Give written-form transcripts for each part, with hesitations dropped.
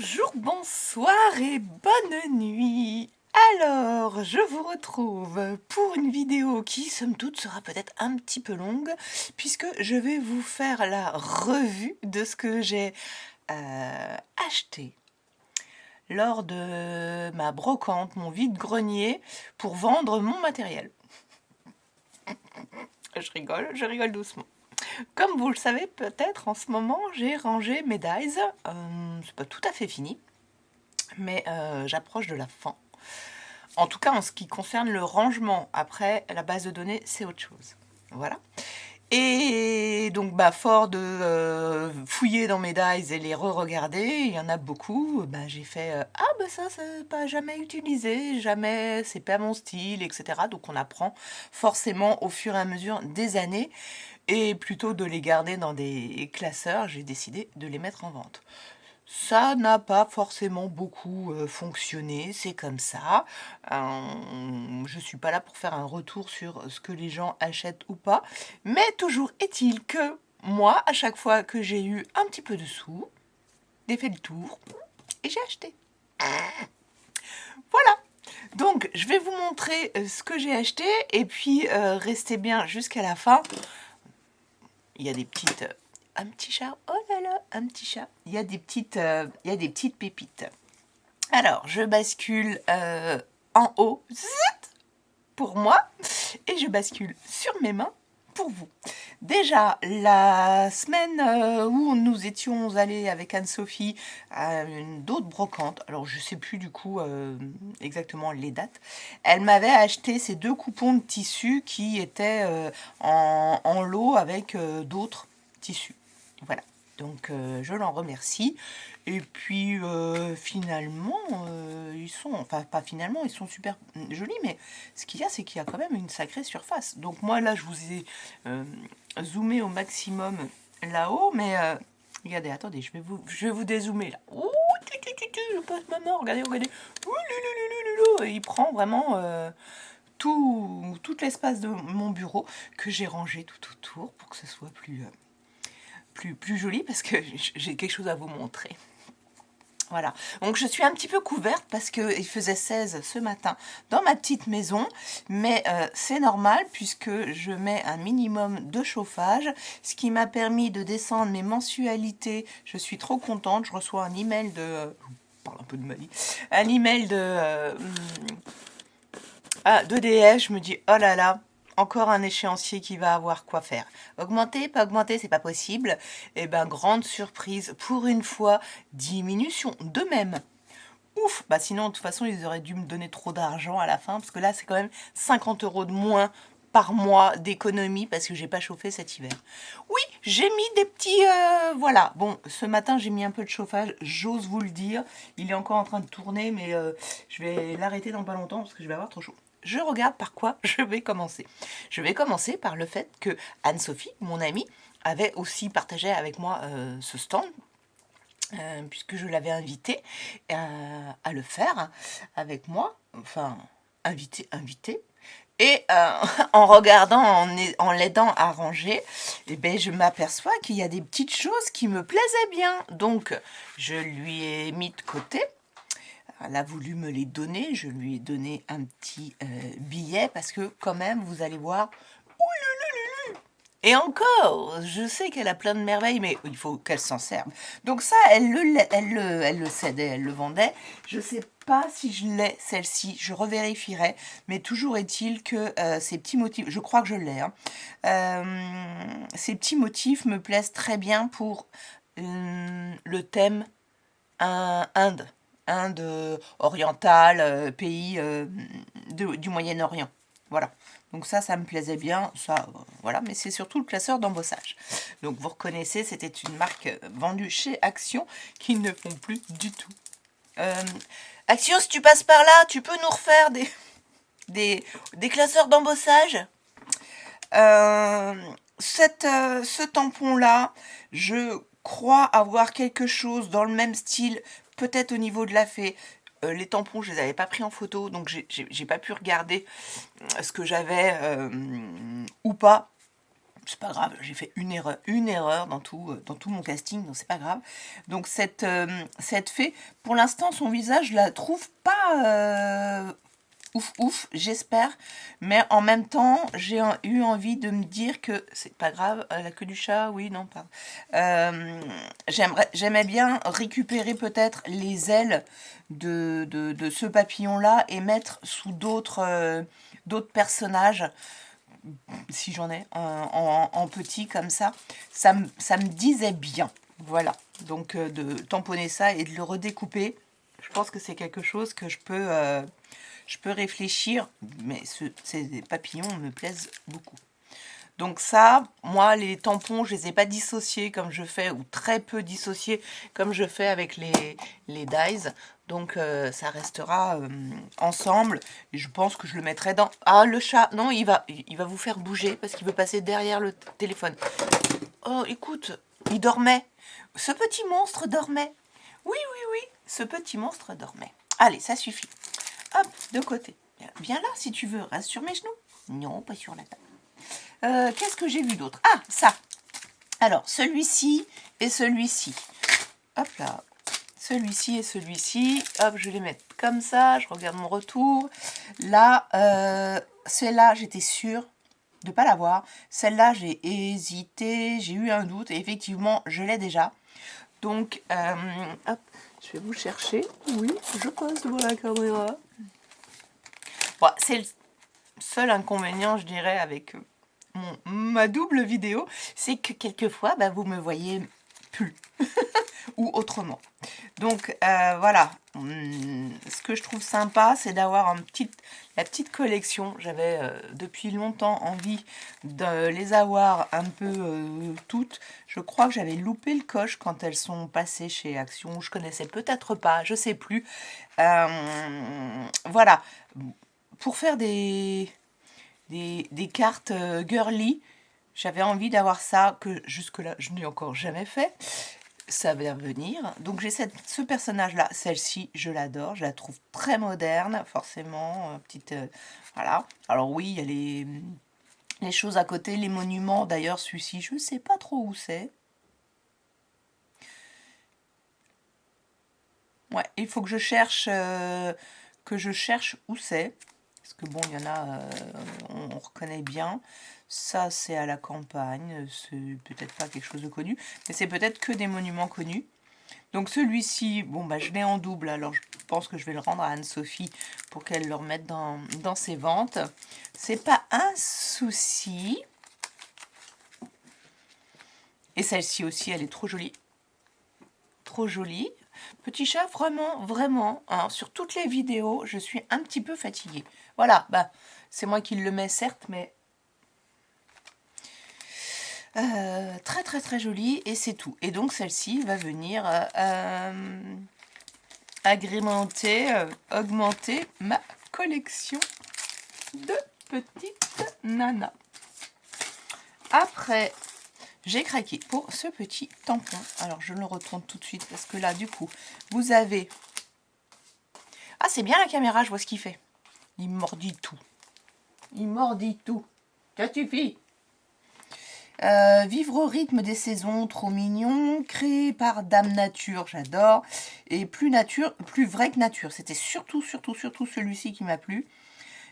Bonjour, bonsoir et bonne nuit. Alors, je vous retrouve pour une vidéo qui, somme toute, sera peut-être un petit peu longue, puisque je vais vous faire la revue de ce que j'ai acheté lors de ma brocante, mon vide-grenier, pour vendre mon matériel. Je rigole doucement. Comme vous le savez peut-être, en ce moment, j'ai rangé mes dies. C'est pas tout à fait fini, mais j'approche de la fin. En tout cas, en ce qui concerne le rangement. Après, la base de données, c'est autre chose. Voilà. Et donc, fort de fouiller dans mes dies et les re-regarder, il y en a beaucoup. J'ai fait ça, c'est pas jamais utilisé, jamais, c'est pas mon style, etc. Donc, on apprend forcément au fur et à mesure des années. Et plutôt de les garder dans des classeurs, j'ai décidé de les mettre en vente. Ça n'a pas forcément beaucoup fonctionné, c'est comme ça. Je suis pas là pour faire un retour sur ce que les gens achètent ou pas. Mais toujours est-il que moi, à chaque fois que j'ai eu un petit peu de sous, j'ai fait le tour et j'ai acheté. Voilà. Donc, je vais vous montrer ce que j'ai acheté et puis restez bien jusqu'à la fin. Il y a des petites... un petit chat, oh là là, un petit chat. Il y a des petites pépites. Alors, je bascule en haut pour moi et je bascule sur mes mains pour vous. Déjà, la semaine où nous étions allés avec Anne-Sophie à d'autres brocantes, alors je ne sais plus du coup exactement les dates, elle m'avait acheté ces deux coupons de tissu qui étaient en lot avec d'autres tissus. Voilà. Donc je l'en remercie. Et puis finalement, ils sont, enfin pas finalement, ils sont super jolis, mais ce qu'il y a, c'est qu'il y a quand même une sacrée surface. Donc moi là, je vous ai zoomé au maximum là-haut, mais regardez, attendez, je vais vous dézoomer là. Ouh, je passe maman, regardez, regardez. Ouh, et il prend vraiment tout l'espace de mon bureau que j'ai rangé tout autour pour que ce soit plus joli parce que j'ai quelque chose à vous montrer. Voilà, donc je suis un petit peu couverte parce qu'il faisait 16 ce matin dans ma petite maison, mais c'est normal puisque je mets un minimum de chauffage, ce qui m'a permis de descendre mes mensualités. Je suis trop contente, je reçois un email de... je parle un peu de ma vie. Un email d'EDF, je me dis, oh là là, encore un échéancier qui va avoir quoi faire. Augmenter, pas augmenter, c'est pas possible. Et ben, grande surprise, pour une fois, diminution de même. Ouf, sinon, de toute façon, ils auraient dû me donner trop d'argent à la fin, parce que là, c'est quand même 50 € de moins par mois d'économie, parce que j'ai pas chauffé cet hiver. Oui, j'ai mis des petits... voilà, bon, ce matin, j'ai mis un peu de chauffage, j'ose vous le dire. Il est encore en train de tourner, mais je vais l'arrêter dans pas longtemps, parce que je vais avoir trop chaud. Je regarde par quoi je vais commencer. Je vais commencer par le fait que Anne-Sophie, mon amie, avait aussi partagé avec moi ce stand, puisque je l'avais invité à le faire avec moi, enfin, invité. Et en regardant, en l'aidant à ranger, je m'aperçois qu'il y a des petites choses qui me plaisaient bien. Donc, je lui ai mis de côté. Elle a voulu me les donner. Je lui ai donné un petit billet parce que quand même, vous allez voir, et encore, je sais qu'elle a plein de merveilles, mais il faut qu'elle s'en serve. Donc ça, elle le cédait, elle le vendait. Je ne sais pas si je l'ai, celle-ci, je revérifierai. Mais toujours est-il que ces petits motifs, je crois que je l'ai, hein, ces petits motifs me plaisent très bien pour le thème Inde. Inde orientale, pays du Moyen-Orient. Voilà. Donc ça me plaisait bien. Ça, voilà. Mais c'est surtout le classeur d'embossage. Donc vous reconnaissez, c'était une marque vendue chez Action qui ne font plus du tout. Action, si tu passes par là, tu peux nous refaire des classeurs d'embossage. Ce tampon-là, je crois avoir quelque chose dans le même style, peut-être au niveau de la fée. Les tampons, je les avais pas pris en photo, donc j'ai pas pu regarder ce que j'avais ou pas. c'est pas grave, j'ai fait une erreur dans tout mon casting, donc c'est pas grave. Donc cette fée, pour l'instant, son visage, je la trouve pas ouf, j'espère. Mais en même temps, j'ai eu envie de me dire que c'est pas grave, la queue du chat, oui, non, pas. J'aimais bien récupérer peut-être les ailes de ce papillon-là et mettre sous d'autres personnages, si j'en ai, en petit comme ça. Ça me disait bien. Voilà. Donc de tamponner ça et de le redécouper, je pense que c'est quelque chose que je peux réfléchir, mais ces papillons me plaisent beaucoup. Donc ça, moi, les tampons, je les ai pas dissociés comme je fais, ou très peu dissociés comme je fais avec les dies. Donc ça restera ensemble. Et je pense que je le mettrai dans... Ah, le chat, non, il va vous faire bouger parce qu'il veut passer derrière le téléphone. Oh, écoute, il dormait. Ce petit monstre dormait. Oui, ce petit monstre dormait. Allez, ça suffit. Hop, de côté. Viens là, si tu veux. Reste sur mes genoux. Non, pas sur la table. Qu'est-ce que j'ai vu d'autre? Ah, ça. Alors, celui-ci et celui-ci. Hop là. Celui-ci et celui-ci. Hop, je vais les mettre comme ça. Je regarde mon retour. Là, celle-là, j'étais sûre de ne pas l'avoir. Celle-là, j'ai hésité. J'ai eu un doute. Et effectivement, je l'ai déjà. Donc, hop, je vais vous chercher. Oui, je passe devant la caméra. Bon, c'est le seul inconvénient, je dirais, avec ma double vidéo, c'est que quelquefois, bah, vous me voyez plus ou autrement. Donc voilà, ce que je trouve sympa, c'est d'avoir la petite collection. J'avais depuis longtemps envie de les avoir un peu toutes. Je crois que j'avais loupé le coche quand elles sont passées chez Action. Je connaissais peut-être pas, je sais plus. Voilà, pour faire des cartes girly, j'avais envie d'avoir ça que jusque-là, je n'ai encore jamais fait. Ça va venir. Donc j'ai ce personnage-là, celle-ci, je l'adore, je la trouve très moderne, forcément, petite... voilà. Alors oui, il y a les choses à côté, les monuments. D'ailleurs, celui-ci, je ne sais pas trop où c'est. Ouais, il faut que je cherche où c'est. Parce que bon, il y en a, on reconnaît bien. Ça, c'est à la campagne. C'est peut-être pas quelque chose de connu. Mais c'est peut-être que des monuments connus. Donc celui-ci, bon, bah, je l'ai en double. Alors, je pense que je vais le rendre à Anne-Sophie pour qu'elle le remette dans ses ventes. C'est pas un souci. Et celle-ci aussi, elle est trop jolie. Trop jolie. Petit chat, vraiment, hein, sur toutes les vidéos, je suis un petit peu fatiguée. Voilà, bah, c'est moi qui le mets, certes, mais très jolie, et c'est tout. Et donc, celle-ci va venir agrémenter, augmenter ma collection de petites nanas. Après, j'ai craqué pour ce petit tampon. Alors, je le retourne tout de suite parce que là, du coup, vous avez... Ah, c'est bien la caméra, je vois ce qu'il fait. Il mordit tout. Il mordit tout. Ça suffit. Vivre au rythme des saisons, trop mignon. Créé par Dame Nature, j'adore. Et plus vrai que nature. C'était surtout celui-ci qui m'a plu.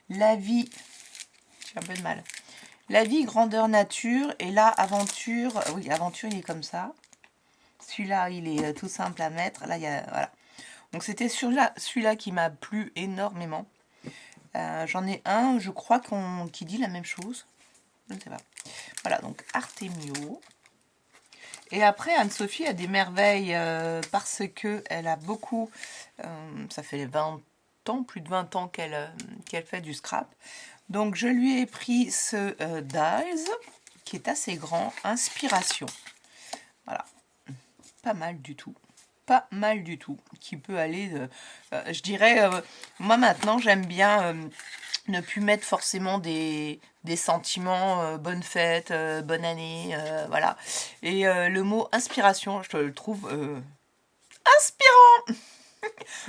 La vie... J'ai un peu de mal. La vie, grandeur, nature. Et là, aventure. Oui, aventure, il est comme ça. Celui-là, il est tout simple à mettre. Là, il y a... Voilà. Donc, c'était celui-là qui m'a plu énormément. J'en ai un, je crois, qui dit la même chose. Je ne sais pas. Voilà, donc Artemio. Et après, Anne-Sophie a des merveilles parce que elle a beaucoup... ça fait 20 ans, plus de 20 ans qu'elle fait du scrap. Donc, je lui ai pris ce Dies, qui est assez grand. Inspiration. Voilà. Pas mal du tout. Pas mal du tout. Qui peut aller... je dirais... moi, maintenant, j'aime bien... ne plus mettre forcément des sentiments, bonne fête, bonne année, voilà. Et le mot inspiration, je le trouve inspirant.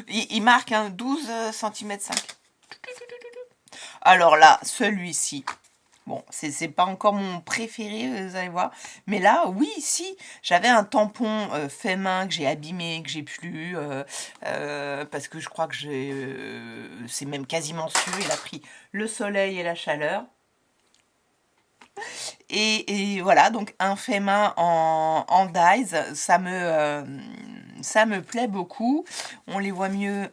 il marque 12 cm 5. Alors là, celui-ci, Bon, c'est pas encore mon préféré, vous allez voir. Mais là, oui, si, j'avais un tampon fait main que j'ai abîmé, que j'ai plus, parce que je crois que c'est même quasiment sûr, il a pris le soleil et la chaleur. Et voilà, donc un fait main en dyes, ça me plaît beaucoup. On les voit mieux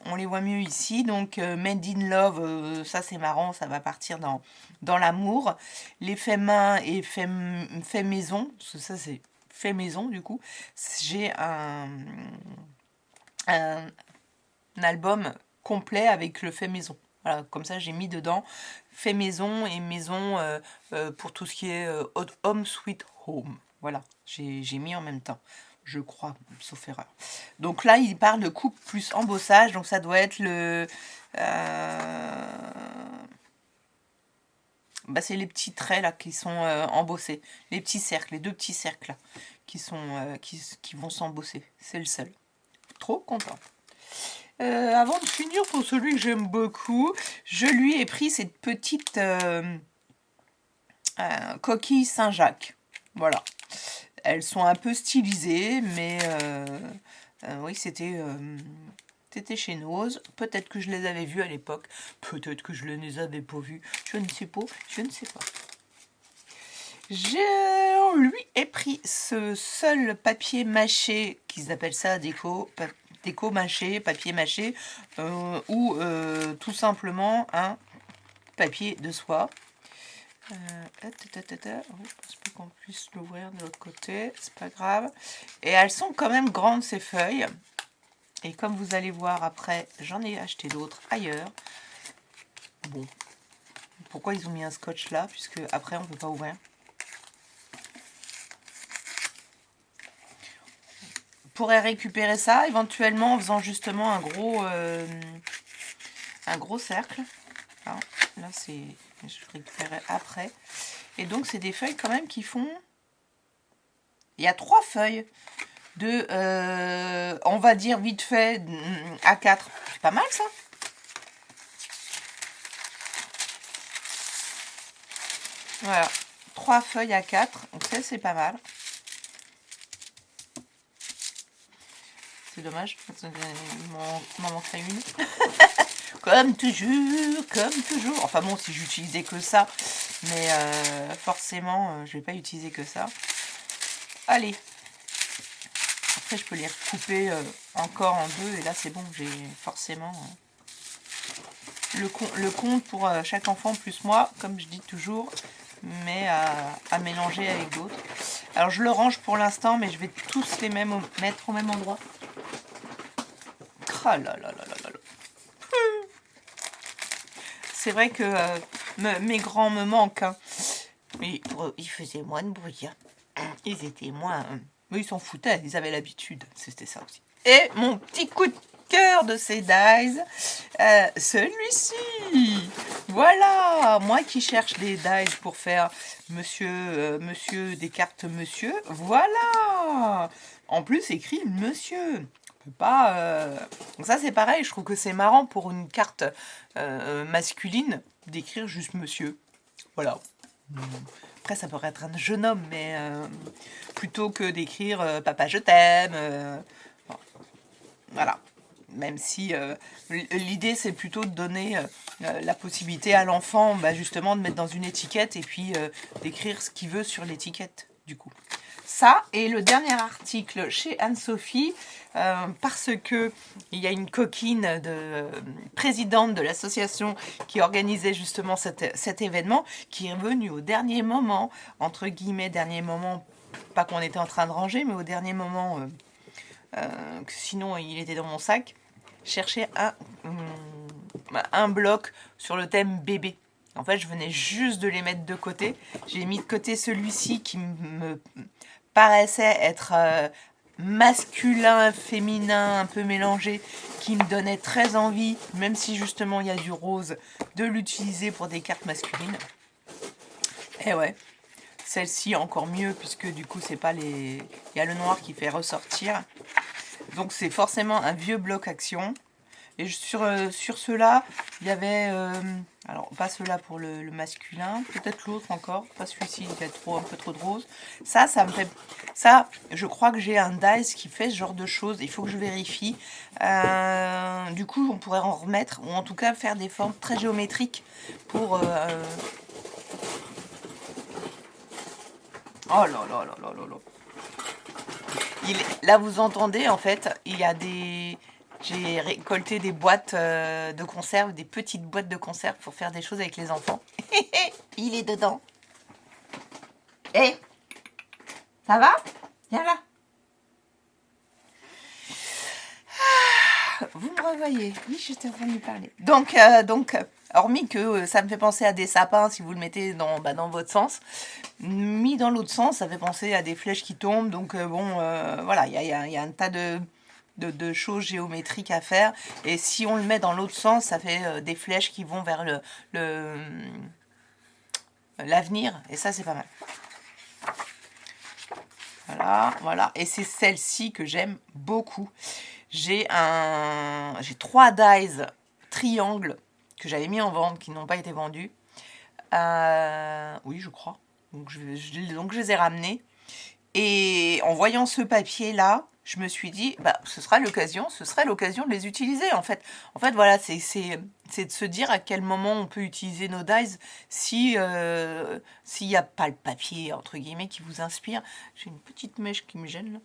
ici. Donc Made in Love, ça c'est marrant, ça va partir dans l'amour. Les faits main et fait maison, parce que ça c'est fait maison du coup. J'ai un album complet avec le fait maison. Voilà, comme ça j'ai mis dedans fait maison et maison pour tout ce qui est home sweet home. Voilà, j'ai mis en même temps, je crois, sauf erreur. Donc là, il parle de coupe plus embossage, donc ça doit être le... bah, c'est les petits traits là qui sont embossés, les petits cercles, les deux petits cercles là, qui vont s'embosser. C'est le seul. Trop content. Avant de finir, pour celui que j'aime beaucoup, je lui ai pris cette petite coquille Saint-Jacques. Voilà. Elles sont un peu stylisées, mais oui, c'était chez Nose. Peut-être que je les avais vues à l'époque. Peut-être que je ne les avais pas vues. Je ne sais pas. Je ne sais pas. Je lui ai pris ce seul papier mâché, qu'ils appellent ça déco mâché, papier mâché, ou tout simplement un papier de soie. Je pense pas qu'on puisse l'ouvrir de l'autre côté, c'est pas grave. Et elles sont quand même grandes ces feuilles. Et comme vous allez voir après, j'en ai acheté d'autres ailleurs. Bon, pourquoi ils ont mis un scotch là, puisque après on peut pas ouvrir. Pourrait récupérer ça éventuellement en faisant justement un gros cercle. Alors, là c'est, je récupérerai après. Et donc c'est des feuilles quand même qui font, il y a 3 feuilles de on va dire vite fait A4. C'est pas mal ça. Voilà, 3 feuilles A4, donc ça c'est pas mal. C'est dommage, il m'en manquerait une. Comme toujours. Enfin bon, si j'utilisais que ça, mais forcément, je vais pas utiliser que ça. Allez. Après, je peux les recouper encore en deux, et là c'est bon, j'ai forcément le compte pour chaque enfant plus moi, comme je dis toujours, mais à mélanger avec d'autres. Alors je le range pour l'instant, mais je vais tous les mettre au même endroit. Ah là là là là là là. C'est vrai que mes grands me manquent. Hein. Ils faisaient moins de bruit. Hein. Ils étaient moins... mais ils s'en foutaient, ils avaient l'habitude. C'était ça aussi. Et mon petit coup de cœur de ces dies, celui-ci. Voilà, moi qui cherche des dies pour faire monsieur des cartes monsieur. Voilà. En plus, écrit monsieur. Pas donc ça c'est pareil, je trouve que c'est marrant pour une carte masculine d'écrire juste monsieur. Voilà. Après ça pourrait être un jeune homme, mais plutôt que d'écrire papa je t'aime. Bon. Voilà. Même si l'idée c'est plutôt de donner la possibilité à l'enfant justement de mettre dans une étiquette et puis d'écrire ce qu'il veut sur l'étiquette du coup. Ça, et le dernier article chez Anne-Sophie, parce que il y a une coquine présidente de l'association qui organisait justement cet événement, qui est revenue au dernier moment, entre guillemets, dernier moment, pas qu'on était en train de ranger, mais au dernier moment, sinon il était dans mon sac, chercher un bloc sur le thème bébé. En fait, je venais juste de les mettre de côté. J'ai mis de côté celui-ci qui me paraissait être masculin, féminin, un peu mélangé, qui me donnait très envie, même si justement il y a du rose, de l'utiliser pour des cartes masculines. Et ouais, celle-ci encore mieux, puisque du coup c'est pas les... il y a le noir qui fait ressortir. Donc c'est forcément un vieux bloc action. Et sur ceux-là, il y avait... alors, pas ceux-là pour le masculin. Peut-être l'autre encore. Pas celui-ci, il y a un peu trop de rose. Ça me fait... Ça, je crois que j'ai un dies qui fait ce genre de choses. Il faut que je vérifie. Du coup, on pourrait en remettre. Ou en tout cas, faire des formes très géométriques pour... Oh là là là là là là. Là, vous entendez, en fait, il y a des... J'ai récolté des boîtes de conserve, des petites boîtes de conserve pour faire des choses avec les enfants. Il est dedans. Hé, ça va? Viens là. Vous me revoyez. Oui, je t'ai entendu parler. Donc, hormis que ça me fait penser à des sapins si vous le mettez dans votre sens, mis dans l'autre sens, ça fait penser à des flèches qui tombent. Donc, voilà, il y a un tas de choses géométriques à faire. Et si on le met dans l'autre sens, ça fait des flèches qui vont vers l'avenir. Et ça, c'est pas mal. Voilà, voilà. Et c'est celle-ci que j'aime beaucoup. J'ai 3 dies triangles que j'avais mis en vente, qui n'ont pas été vendus. Oui, je crois. Donc je les ai ramenés. Et en voyant ce papier-là, je me suis dit, bah, ce serait l'occasion de les utiliser, en fait. En fait, voilà, c'est de se dire à quel moment on peut utiliser nos dies s'il n'y a pas le papier, entre guillemets, qui vous inspire. J'ai une petite mèche qui me gêne, là.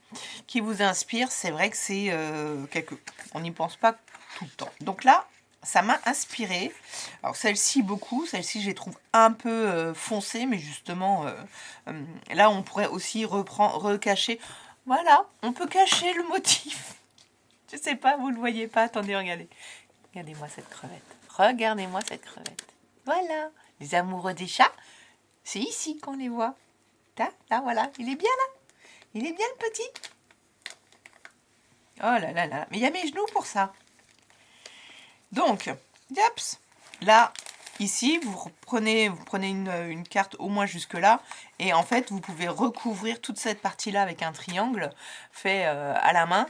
Qui vous inspire, c'est vrai que c'est on n'y pense pas tout le temps. Donc là, ça m'a inspiré. Alors celle-ci beaucoup, celle-ci je les trouve un peu foncée, mais justement là on pourrait aussi recacher. Voilà, on peut cacher le motif. Je sais pas, vous le voyez pas. Attendez, regardez. Regardez-moi cette crevette. Regardez-moi cette crevette. Voilà, les amoureux des chats, c'est ici qu'on les voit. Là, voilà, il est bien là. Il est bien le petit. Oh là là là, mais il y a mes genoux pour ça. Donc, yaps, là, ici, vous prenez une carte au moins jusque-là, et en fait, vous pouvez recouvrir toute cette partie-là avec un triangle fait à la main.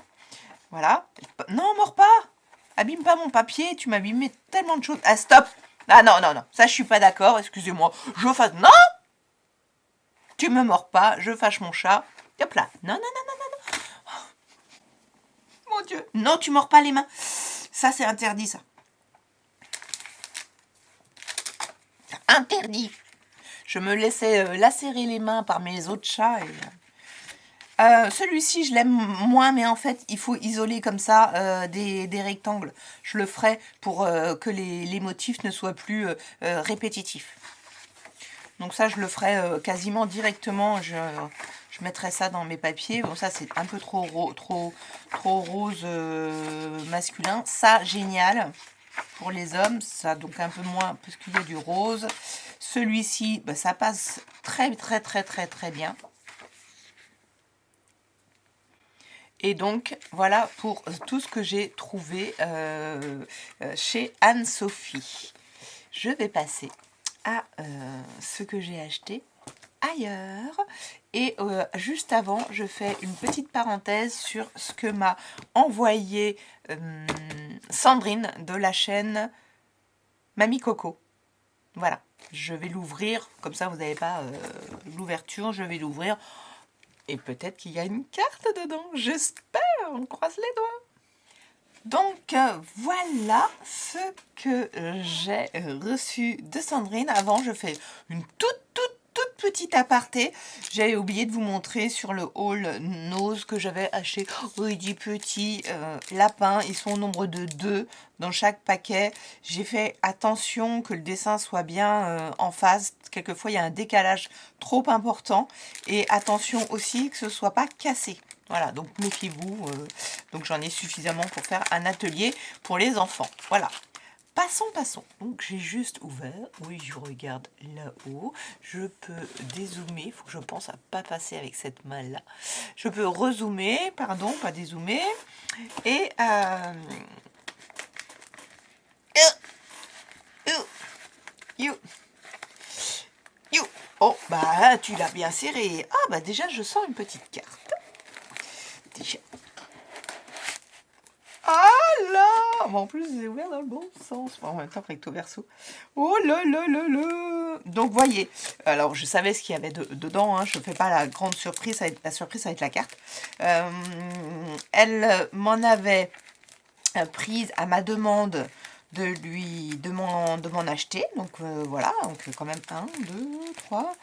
Voilà. Non, mords pas! Abîme pas mon papier, tu m'as abîmé tellement de choses. Ah, stop! Ah non, non, non, ça je suis pas d'accord, excusez-moi. Je fasse... Non! Tu me mords pas, je fâche mon chat. Hop là. Non, non, non, non, non, non. Oh, mon Dieu. Non, tu mords pas les mains. Ça, c'est interdit, ça. Interdit. Je me laissais lacérer les mains par mes autres chats. Celui-ci, je l'aime moins, mais en fait, il faut isoler comme ça des rectangles. Je le ferai pour que les motifs ne soient plus répétitifs. Donc ça, je le ferai quasiment directement. Je mettrai ça dans mes papiers. Bon, ça, c'est un peu trop rose masculin. Ça, génial. Pour les hommes, ça donc un peu moins parce qu'il y a du rose. Celui-ci, bah, ça passe très très très très très bien. Et donc voilà pour tout ce que j'ai trouvé chez Anne-Sophie. Je vais passer à ce que j'ai acheté ailleurs. Et juste avant, je fais une petite parenthèse sur ce que m'a envoyé Sandrine de la chaîne Mamie Coco. Voilà, je vais l'ouvrir, comme ça vous n'avez pas l'ouverture, je vais l'ouvrir. Et peut-être qu'il y a une carte dedans, j'espère, on croise les doigts. Donc voilà ce que j'ai reçu de Sandrine. Avant, je fais une toute petite aparté. J'avais oublié de vous montrer sur le haul Nose que j'avais acheté. Oui, des petits lapins. Ils sont au nombre de 2 dans chaque paquet. J'ai fait attention que le dessin soit bien en face. Quelquefois, il y a un décalage trop important. Et attention aussi que ce ne soit pas cassé. Voilà, donc méfiez-vous. Donc j'en ai suffisamment pour faire un atelier pour les enfants. Voilà. Passons. Donc j'ai juste ouvert. Oui, je regarde là-haut. Je peux dézoomer. Il faut que je pense à pas passer avec cette main-là. Je peux rezoomer. Pardon, pas dézoomer. Et... Oh, bah tu l'as bien serré. Ah, bah déjà, je sens une petite carte. Déjà. Ah là! mais en plus, j'ai ouvert dans le bon sens. Bon, en même temps, recto verso. Oh là là là là. Donc, voyez. Alors, je savais ce qu'il y avait dedans. Hein. Je ne fais pas la grande surprise. La surprise, ça va être la carte. Elle m'en avait prise à ma demande de m'en acheter. Donc, voilà. Donc, quand même 1, 2, 3,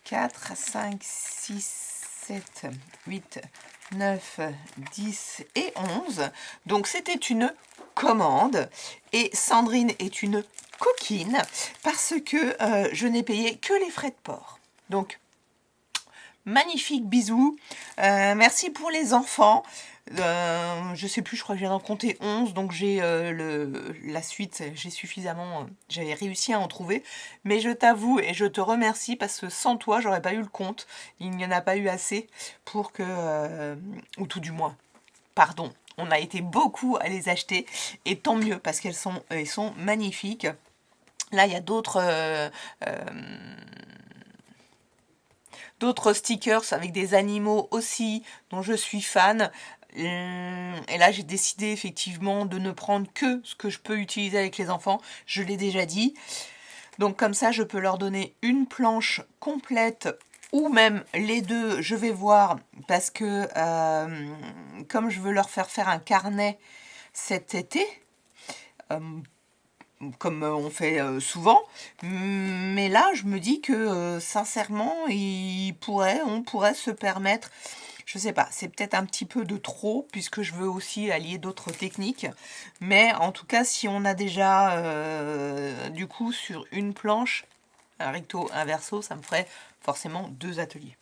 4, 5, 6, 7, 8, 9, 10 et 11. Donc, c'était une commande. Et Sandrine est une coquine parce que je n'ai payé que les frais de port. Donc, magnifique bisous. Merci pour les enfants. Je sais plus, je crois que je viens d'en compter 11, donc j'ai la suite, j'ai suffisamment, j'avais réussi à en trouver, mais je t'avoue et je te remercie parce que sans toi, j'aurais pas eu le compte, il n'y en a pas eu assez pour que, ou tout du moins, pardon, on a été beaucoup à les acheter, et tant mieux, parce qu'elles sont magnifiques. Là, il y a d'autres stickers avec des animaux aussi, dont je suis fan. Et là, j'ai décidé effectivement de ne prendre que ce que je peux utiliser avec les enfants. Je l'ai déjà dit. Donc comme ça, je peux leur donner une planche complète ou même les deux. Je vais voir parce que comme je veux leur faire un carnet cet été, comme on fait souvent, mais là, je me dis que sincèrement, on pourrait se permettre. Je sais pas, c'est peut-être un petit peu de trop, puisque je veux aussi allier d'autres techniques. Mais en tout cas, si on a déjà, du coup, sur une planche, un recto, un verso, ça me ferait forcément 2 ateliers.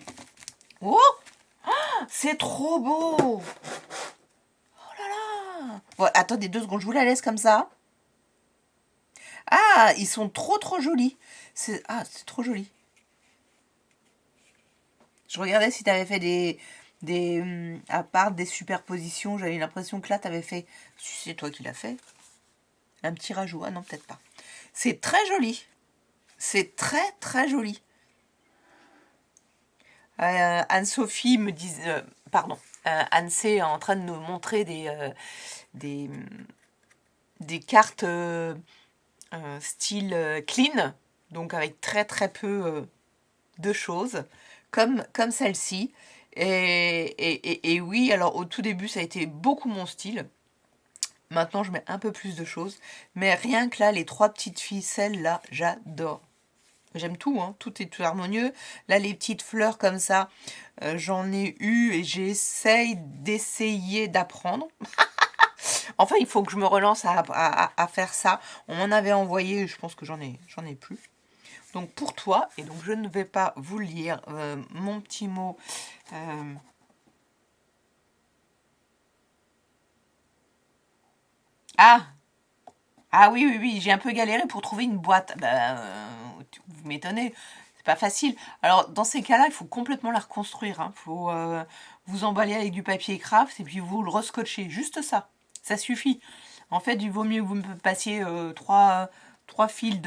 Oh, c'est trop beau! Oh là là! Bon, attendez 2 secondes, je vous la laisse comme ça. Ah, ils sont trop jolis. C'est trop joli. Je regardais si tu avais fait à part des superpositions, j'avais l'impression que là, tu avais fait, si c'est toi qui l'as fait, un petit rajout. Ah non, peut-être pas. C'est très joli. C'est très joli. Anne-Sophie me dit... pardon. Anne-C est en train de nous montrer des cartes style clean, donc avec très peu de choses, comme celle-ci. Et oui, alors au tout début, ça a été beaucoup mon style. Maintenant, je mets un peu plus de choses. Mais rien que là, les 3 petites ficelles, là, j'adore. J'aime tout, hein. Tout est tout harmonieux. Là, les petites fleurs comme ça, j'en ai eu et d'essayer d'apprendre. Enfin, il faut que je me relance à faire ça. On m'en avait envoyé, je pense que j'en ai plus. Donc pour toi, et donc je ne vais pas vous lire mon petit mot. Ah oui, j'ai un peu galéré pour trouver une boîte. Vous m'étonnez, c'est pas facile. Alors dans ces cas-là, il faut complètement la reconstruire. Il faut vous emballer avec du papier craft et puis vous le rescotcher. Juste ça, ça suffit. En fait, il vaut mieux que vous me passiez trois fils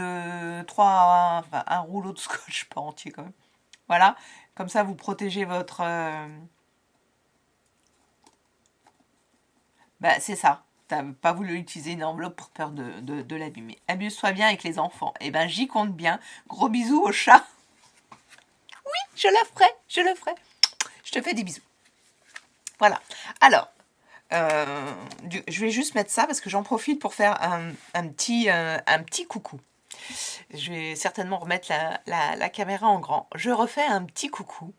enfin, un rouleau de scotch, pas entier quand même. Voilà, comme ça vous protégez votre... c'est ça. T'as pas voulu utiliser une enveloppe pour peur de l'abîmer. Amuse-toi bien avec les enfants. Eh ben, j'y compte bien. Gros bisous au chat. Oui, je le ferai. Je te fais des bisous. Voilà. Alors, je vais juste mettre ça parce que j'en profite pour faire un petit coucou. Je vais certainement remettre la caméra en grand. Je refais un petit coucou.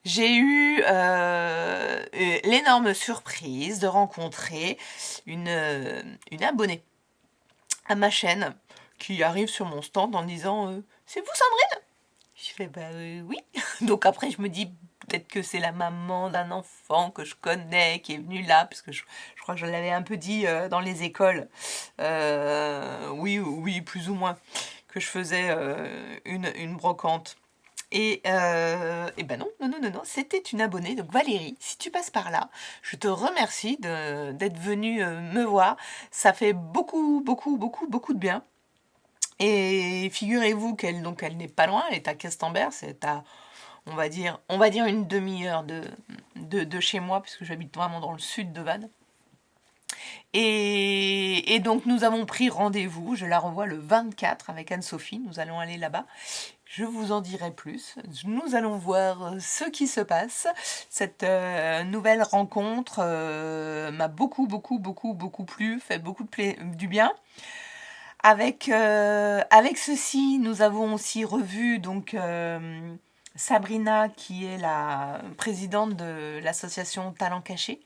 J'ai eu l'énorme surprise de rencontrer une abonnée à ma chaîne qui arrive sur mon stand en disant c'est vous Sandrine? Je fais oui. Donc après je me dis peut-être que c'est la maman d'un enfant que je connais qui est venue là, parce que je crois que je l'avais un peu dit dans les écoles. Oui, plus ou moins, que je faisais une brocante. Et ben non, c'était une abonnée, donc Valérie, si tu passes par là, je te remercie d'être venue me voir. Ça fait beaucoup de bien. Et figurez-vous qu'elle n'est pas loin, elle est à Questembert, c'est à on va dire une demi-heure de chez moi, puisque j'habite vraiment dans le sud de Vannes. Et donc nous avons pris rendez-vous, je la revois le 24 avec Anne-Sophie, nous allons aller là-bas. Je vous en dirai plus. Nous allons voir ce qui se passe. Cette nouvelle rencontre m'a beaucoup plu, fait beaucoup du bien. Avec ceci, nous avons aussi revu donc Sabrina, qui est la présidente de l'association Talent Caché,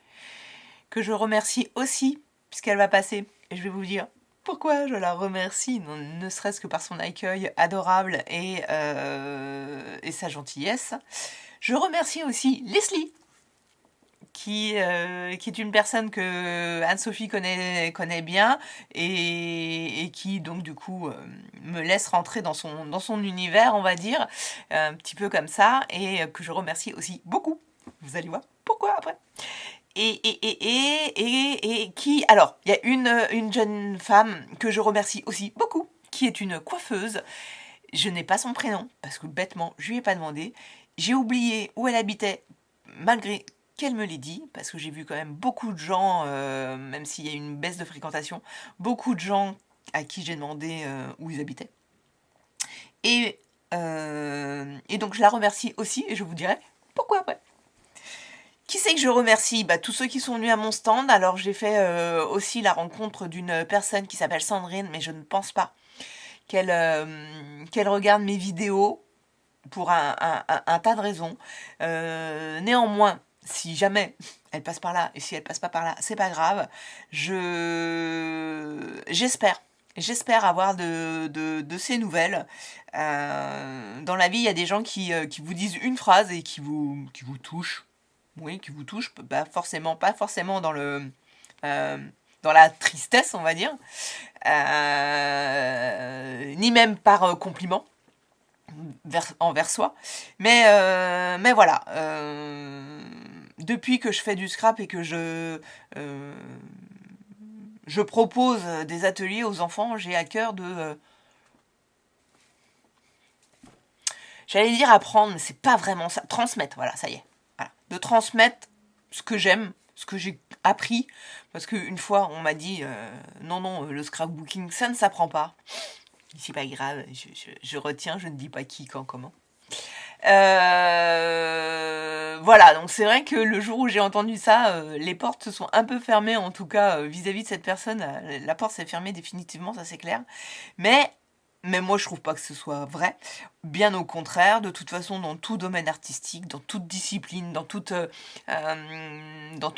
que je remercie aussi, puisqu'elle va passer. Et je vais vous dire pourquoi je la remercie, ne serait-ce que par son accueil adorable et sa gentillesse. Je remercie aussi Leslie, qui est une personne que Anne-Sophie connaît bien et qui donc du coup me laisse rentrer dans son univers, on va dire, un petit peu comme ça, et que je remercie aussi beaucoup. Vous allez voir pourquoi après. Et qui... Alors, il y a une jeune femme que je remercie aussi beaucoup, qui est une coiffeuse. Je n'ai pas son prénom, parce que bêtement, je lui ai pas demandé. J'ai oublié où elle habitait, malgré qu'elle me l'ait dit, parce que j'ai vu quand même beaucoup de gens, même s'il y a une baisse de fréquentation, beaucoup de gens à qui j'ai demandé où ils habitaient. Et donc je la remercie aussi, et je vous dirai pourquoi après. Qui c'est que je remercie? Tous ceux qui sont venus à mon stand. Alors j'ai fait aussi la rencontre d'une personne qui s'appelle Sandrine, mais je ne pense pas qu'elle regarde mes vidéos pour un tas de raisons. Néanmoins, si jamais elle passe par là, et si elle passe pas par là, c'est pas grave. J'espère avoir de ces nouvelles. Dans la vie, il y a des gens qui vous disent une phrase et qui vous touchent. Oui, qui vous touche, pas forcément dans dans la tristesse, on va dire, ni même par compliment envers soi, mais voilà. Depuis que je fais du scrap et que je propose des ateliers aux enfants, j'ai à cœur de j'allais dire apprendre, mais c'est pas vraiment ça. Transmettre, voilà, ça y est. Voilà. De transmettre ce que j'aime, ce que j'ai appris. Parce qu'une fois, on m'a dit non, le scrapbooking, ça ne s'apprend pas. C'est pas grave, je retiens, je ne dis pas qui, quand, comment. Voilà, donc c'est vrai que le jour où j'ai entendu ça, les portes se sont un peu fermées, en tout cas vis-à-vis de cette personne. La porte s'est fermée définitivement, ça c'est clair. Mais moi je trouve pas que ce soit vrai. Bien au contraire, de toute façon, dans tout domaine artistique, dans toute discipline, dans tout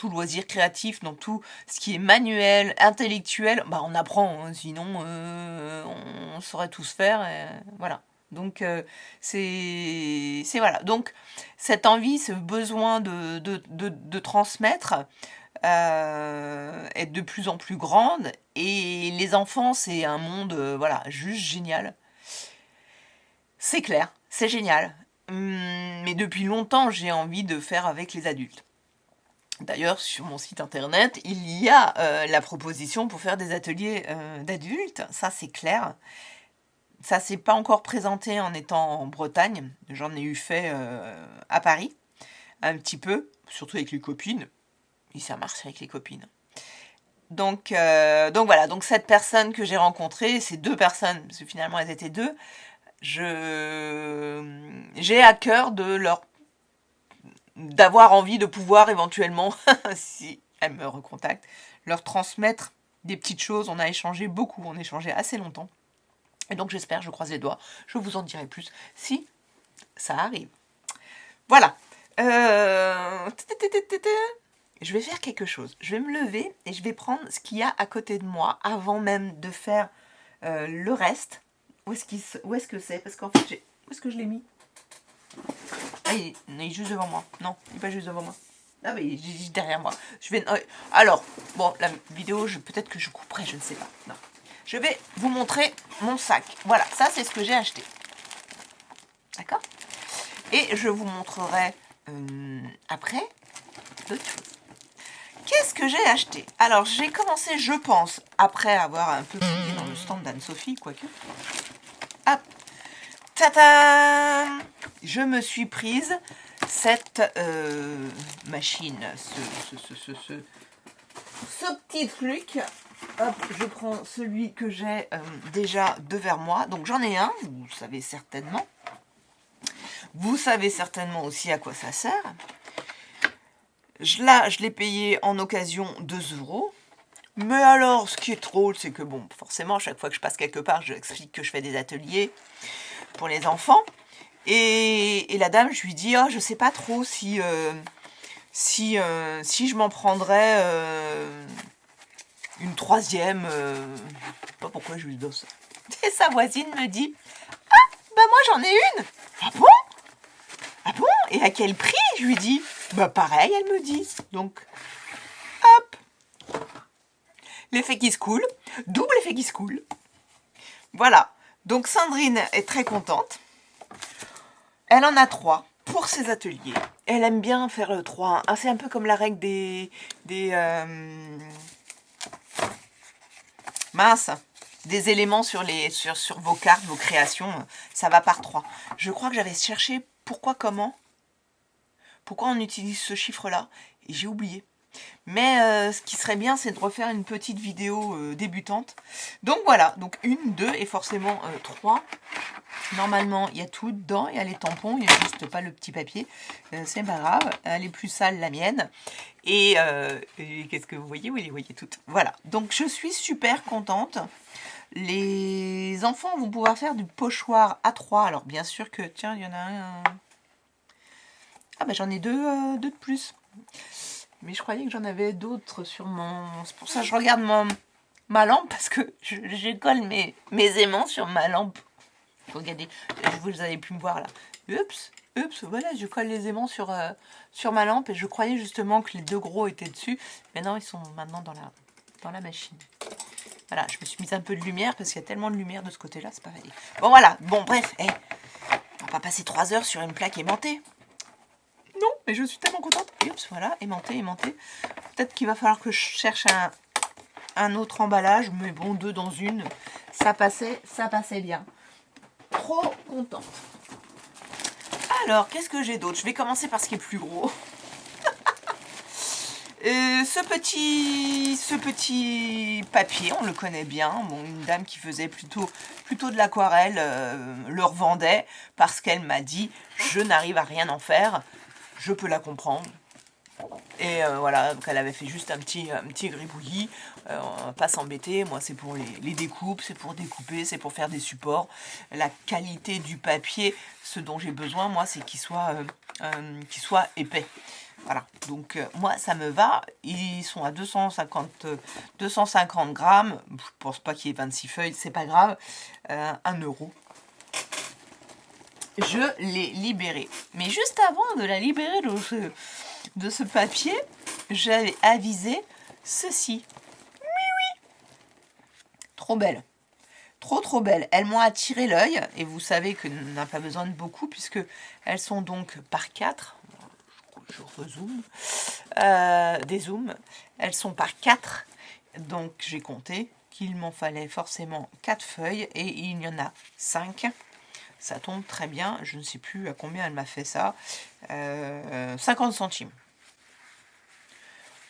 loisir créatif, dans tout ce qui est manuel, intellectuel, on apprend, hein, sinon on saurait tous faire, voilà. Donc c'est voilà. Donc cette envie, ce besoin de transmettre est de plus en plus grande, et les enfants, c'est un monde voilà, juste génial. C'est clair, c'est génial. Mais depuis longtemps, j'ai envie de faire avec les adultes. D'ailleurs, sur mon site internet, il y a la proposition pour faire des ateliers d'adultes, ça c'est clair. Ça s'est pas encore présenté en étant en Bretagne. J'en ai eu fait à Paris, un petit peu, surtout avec les copines. Et ça marche avec les copines. Donc voilà, donc cette personne que j'ai rencontrée, ces deux personnes, parce que finalement elles étaient deux, j'ai à cœur d'avoir envie de pouvoir éventuellement, si elles me recontactent, leur transmettre des petites choses. On a échangé beaucoup, on a échangé assez longtemps. Et donc j'espère, je croise les doigts, je vous en dirai plus si ça arrive. Voilà. Je vais faire quelque chose. Je vais me lever et je vais prendre ce qu'il y a à côté de moi avant même de faire le reste. Où est-ce que c'est? Parce qu'en fait, où est-ce que je l'ai mis? Ah, il est juste devant moi. Non, il n'est pas juste devant moi. Ah mais il est juste derrière moi. Alors, bon, la vidéo, peut-être que je couperai, je ne sais pas. Non. Je vais vous montrer mon sac. Voilà, ça c'est ce que j'ai acheté. D'accord? Et je vous montrerai après d'autres choses. Qu'est-ce que j'ai acheté? Alors j'ai commencé, je pense, après avoir un peu fouillé dans le stand d'Anne-Sophie, quoique. Hop! Tata! Je me suis prise cette machine, ce petit truc, hop, je prends celui que j'ai déjà devant moi. Donc j'en ai un, vous savez certainement. Vous savez certainement aussi à quoi ça sert. Là, je l'ai payé en occasion 2 €. Mais alors, ce qui est drôle, c'est que bon, forcément, chaque fois que je passe quelque part, je explique que je fais des ateliers pour les enfants. Et la dame, je lui dis, oh, je sais pas trop si je m'en prendrais une troisième. Je sais pas pourquoi je lui donne ça. Et sa voisine me dit, ah, bah moi j'en ai une. Ah bon? Ah bon? Et à quel prix? Je lui dis, bah pareil, elle me dit. Donc, hop. L'effet qui se coule, double effet qui se coule. Voilà. Donc Sandrine est très contente. Elle en a 3 pour ses ateliers. Elle aime bien faire le 3. C'est un peu comme la règle des éléments sur vos cartes, vos créations. Ça va par 3. Je crois que j'avais cherché pourquoi on utilise ce chiffre-là. Et j'ai oublié. Mais ce qui serait bien, c'est de refaire une petite vidéo débutante. Donc voilà, donc 1, 2 et forcément 3. Normalement, il y a tout dedans, il y a les tampons, il n'y a juste pas le petit papier. C'est pas grave, elle est plus sale la mienne. Et qu'est-ce que vous voyez? Oui, les voyez toutes. Voilà, donc je suis super contente. Les enfants vont pouvoir faire du pochoir à 3. Alors bien sûr que, tiens, il y en a un... Ah ben j'en ai deux de plus. Mais je croyais que j'en avais d'autres sur mon... C'est pour ça que je regarde ma lampe, parce que je colle mes aimants sur ma lampe. Regardez, vous avez pu me voir là. Oups, voilà, je colle les aimants sur ma lampe, et je croyais justement que les 2 gros étaient dessus. Mais non, ils sont maintenant dans la machine. Voilà, je me suis mise un peu de lumière, parce qu'il y a tellement de lumière de ce côté-là, c'est pas vrai. Bon voilà, bon bref, on va pas passer 3 heures sur une plaque aimantée. Non, mais je suis tellement contente. Oups, voilà, aimanté. Peut-être qu'il va falloir que je cherche un autre emballage, mais bon, 2 dans une, ça passait bien. Trop contente. Alors, qu'est-ce que j'ai d'autre? Je vais commencer par ce qui est plus gros. Ce petit papier, on le connaît bien. Bon, une dame qui faisait plutôt de l'aquarelle le revendait parce qu'elle m'a dit « Je n'arrive à rien en faire ». Je peux la comprendre. Et voilà, donc elle avait fait juste un petit gribouillis. On va pas s'embêter. Moi, c'est pour les découpes, c'est pour découper, c'est pour faire des supports. La qualité du papier, ce dont j'ai besoin, moi, c'est qu'il soit épais. Voilà, donc moi, ça me va. Ils sont à 250 grammes. Je pense pas qu'il y ait 26 feuilles, c'est pas grave. 1 €. Je l'ai libéré. Mais juste avant de la libérer de ce papier, j'avais avisé ceci. Oui. Trop belle. Trop belle. Elles m'ont attiré l'œil. Et vous savez que n'a pas besoin de beaucoup, puisque elles sont donc par 4. Je rezoome. Dézoome. Elles sont par 4. Donc j'ai compté qu'il m'en fallait forcément 4 feuilles. Et il y en a 5. Ça tombe très bien. Je ne sais plus à combien elle m'a fait ça. 50 centimes.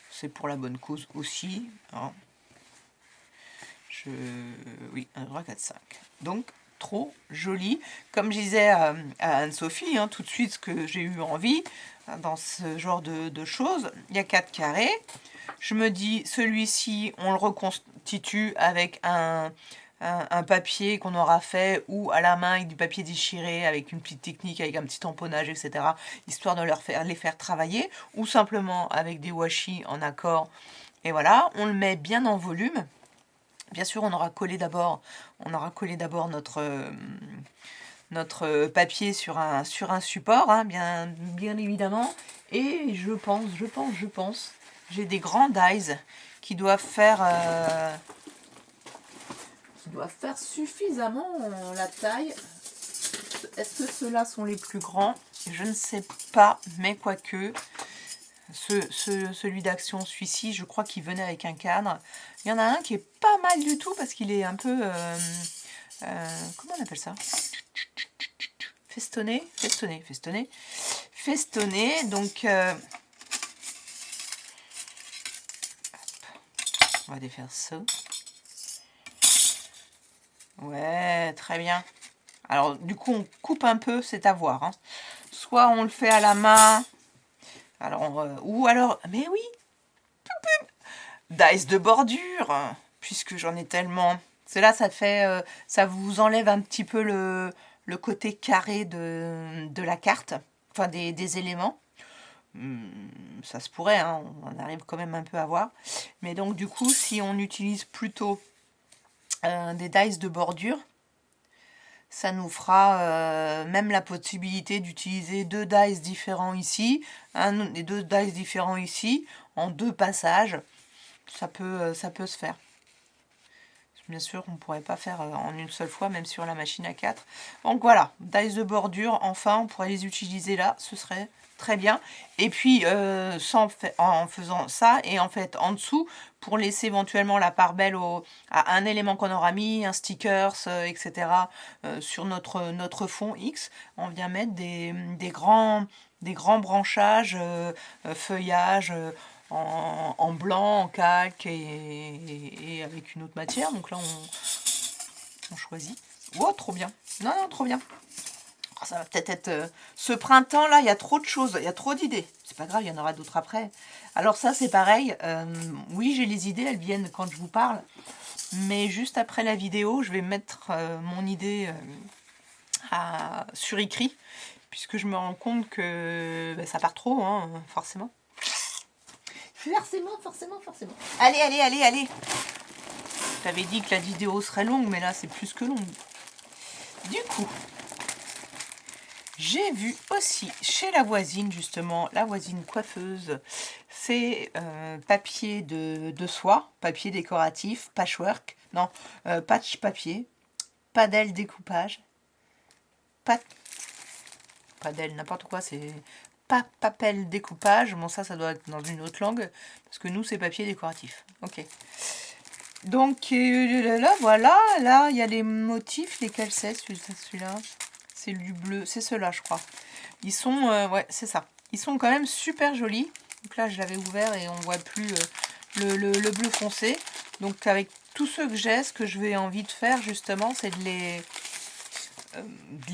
C'est pour la bonne cause aussi. Hein. Oui, 1, 3, 4, 5. Donc, trop joli. Comme je disais à Anne-Sophie, hein, tout de suite, ce que j'ai eu envie dans ce genre de choses. Il y a 4 carrés. Je me dis, celui-ci, on le reconstitue avec un papier qu'on aura fait ou à la main avec du papier déchiré, avec une petite technique, avec un petit tamponnage, etc. Histoire de les faire travailler, ou simplement avec des washi en accord. Et voilà, on le met bien en volume. Bien sûr, on aura collé d'abord notre papier sur un support, hein, bien évidemment. Et je pense, j'ai des grands dies qui doivent faire suffisamment la taille. Est-ce que ceux-là sont les plus grands? Je ne sais pas, mais quoique. Celui d'Action, celui-ci, je crois qu'il venait avec un cadre. Il y en a un qui est pas mal du tout parce qu'il est un peu... comment on appelle ça? Festonné. Donc... On va défaire ça. Ouais, très bien. Alors, du coup, on coupe un peu, c'est à voir. Hein. Soit on le fait à la main. Alors, ou alors... Mais oui, dice de bordure, puisque j'en ai tellement. C'est là, ça fait, ça vous enlève un petit peu le côté carré de la carte, enfin des éléments. Ça se pourrait, hein, on arrive quand même un peu à voir. Mais donc du coup, si on utilise plutôt des dice de bordure, ça nous fera même la possibilité d'utiliser deux dice différents ici, et deux dice différents ici, en deux passages. Ça peut se faire. Bien sûr, on ne pourrait pas faire en une seule fois, même sur la machine à 4. Donc voilà, dice de bordure, enfin, on pourrait les utiliser là, ce serait très bien. Et puis, en faisant ça, et en fait, en dessous, pour laisser éventuellement la part belle à un élément qu'on aura mis, un stickers, etc., sur notre fond X, on vient mettre des grands branchages, feuillages, en blanc, en calque et avec une autre matière. Donc là, on choisit. Oh, trop bien. Non, non, trop bien. Oh, ça va peut-être être... ce printemps-là, il y a trop de choses, il y a trop d'idées. C'est pas grave, il y en aura d'autres après. Alors ça, c'est pareil. Oui, j'ai les idées, elles viennent quand je vous parle. Mais juste après la vidéo, je vais mettre mon idée sur écrit. Puisque je me rends compte que ça part trop, hein, forcément. Forcément. Allez. J'avais dit que la vidéo serait longue, mais là, c'est plus que long. Du coup, j'ai vu aussi chez la voisine, justement, la voisine coiffeuse, c'est papier de soie, papier décoratif, patchwork, non, patch papier, padel découpage, padel, n'importe quoi, c'est papel découpage. Bon, ça doit être dans une autre langue, parce que nous, c'est papier décoratif. Ok. Donc, là, voilà, là, il y a les motifs, lesquels c'est, celui-là. C'est du bleu, c'est ceux-là, je crois. Ils sont, ouais, c'est ça. Ils sont quand même super jolis. Donc là, je l'avais ouvert et on voit plus le bleu foncé. Donc, avec tous ceux que j'ai, ce que je vais envie de faire, justement, c'est de les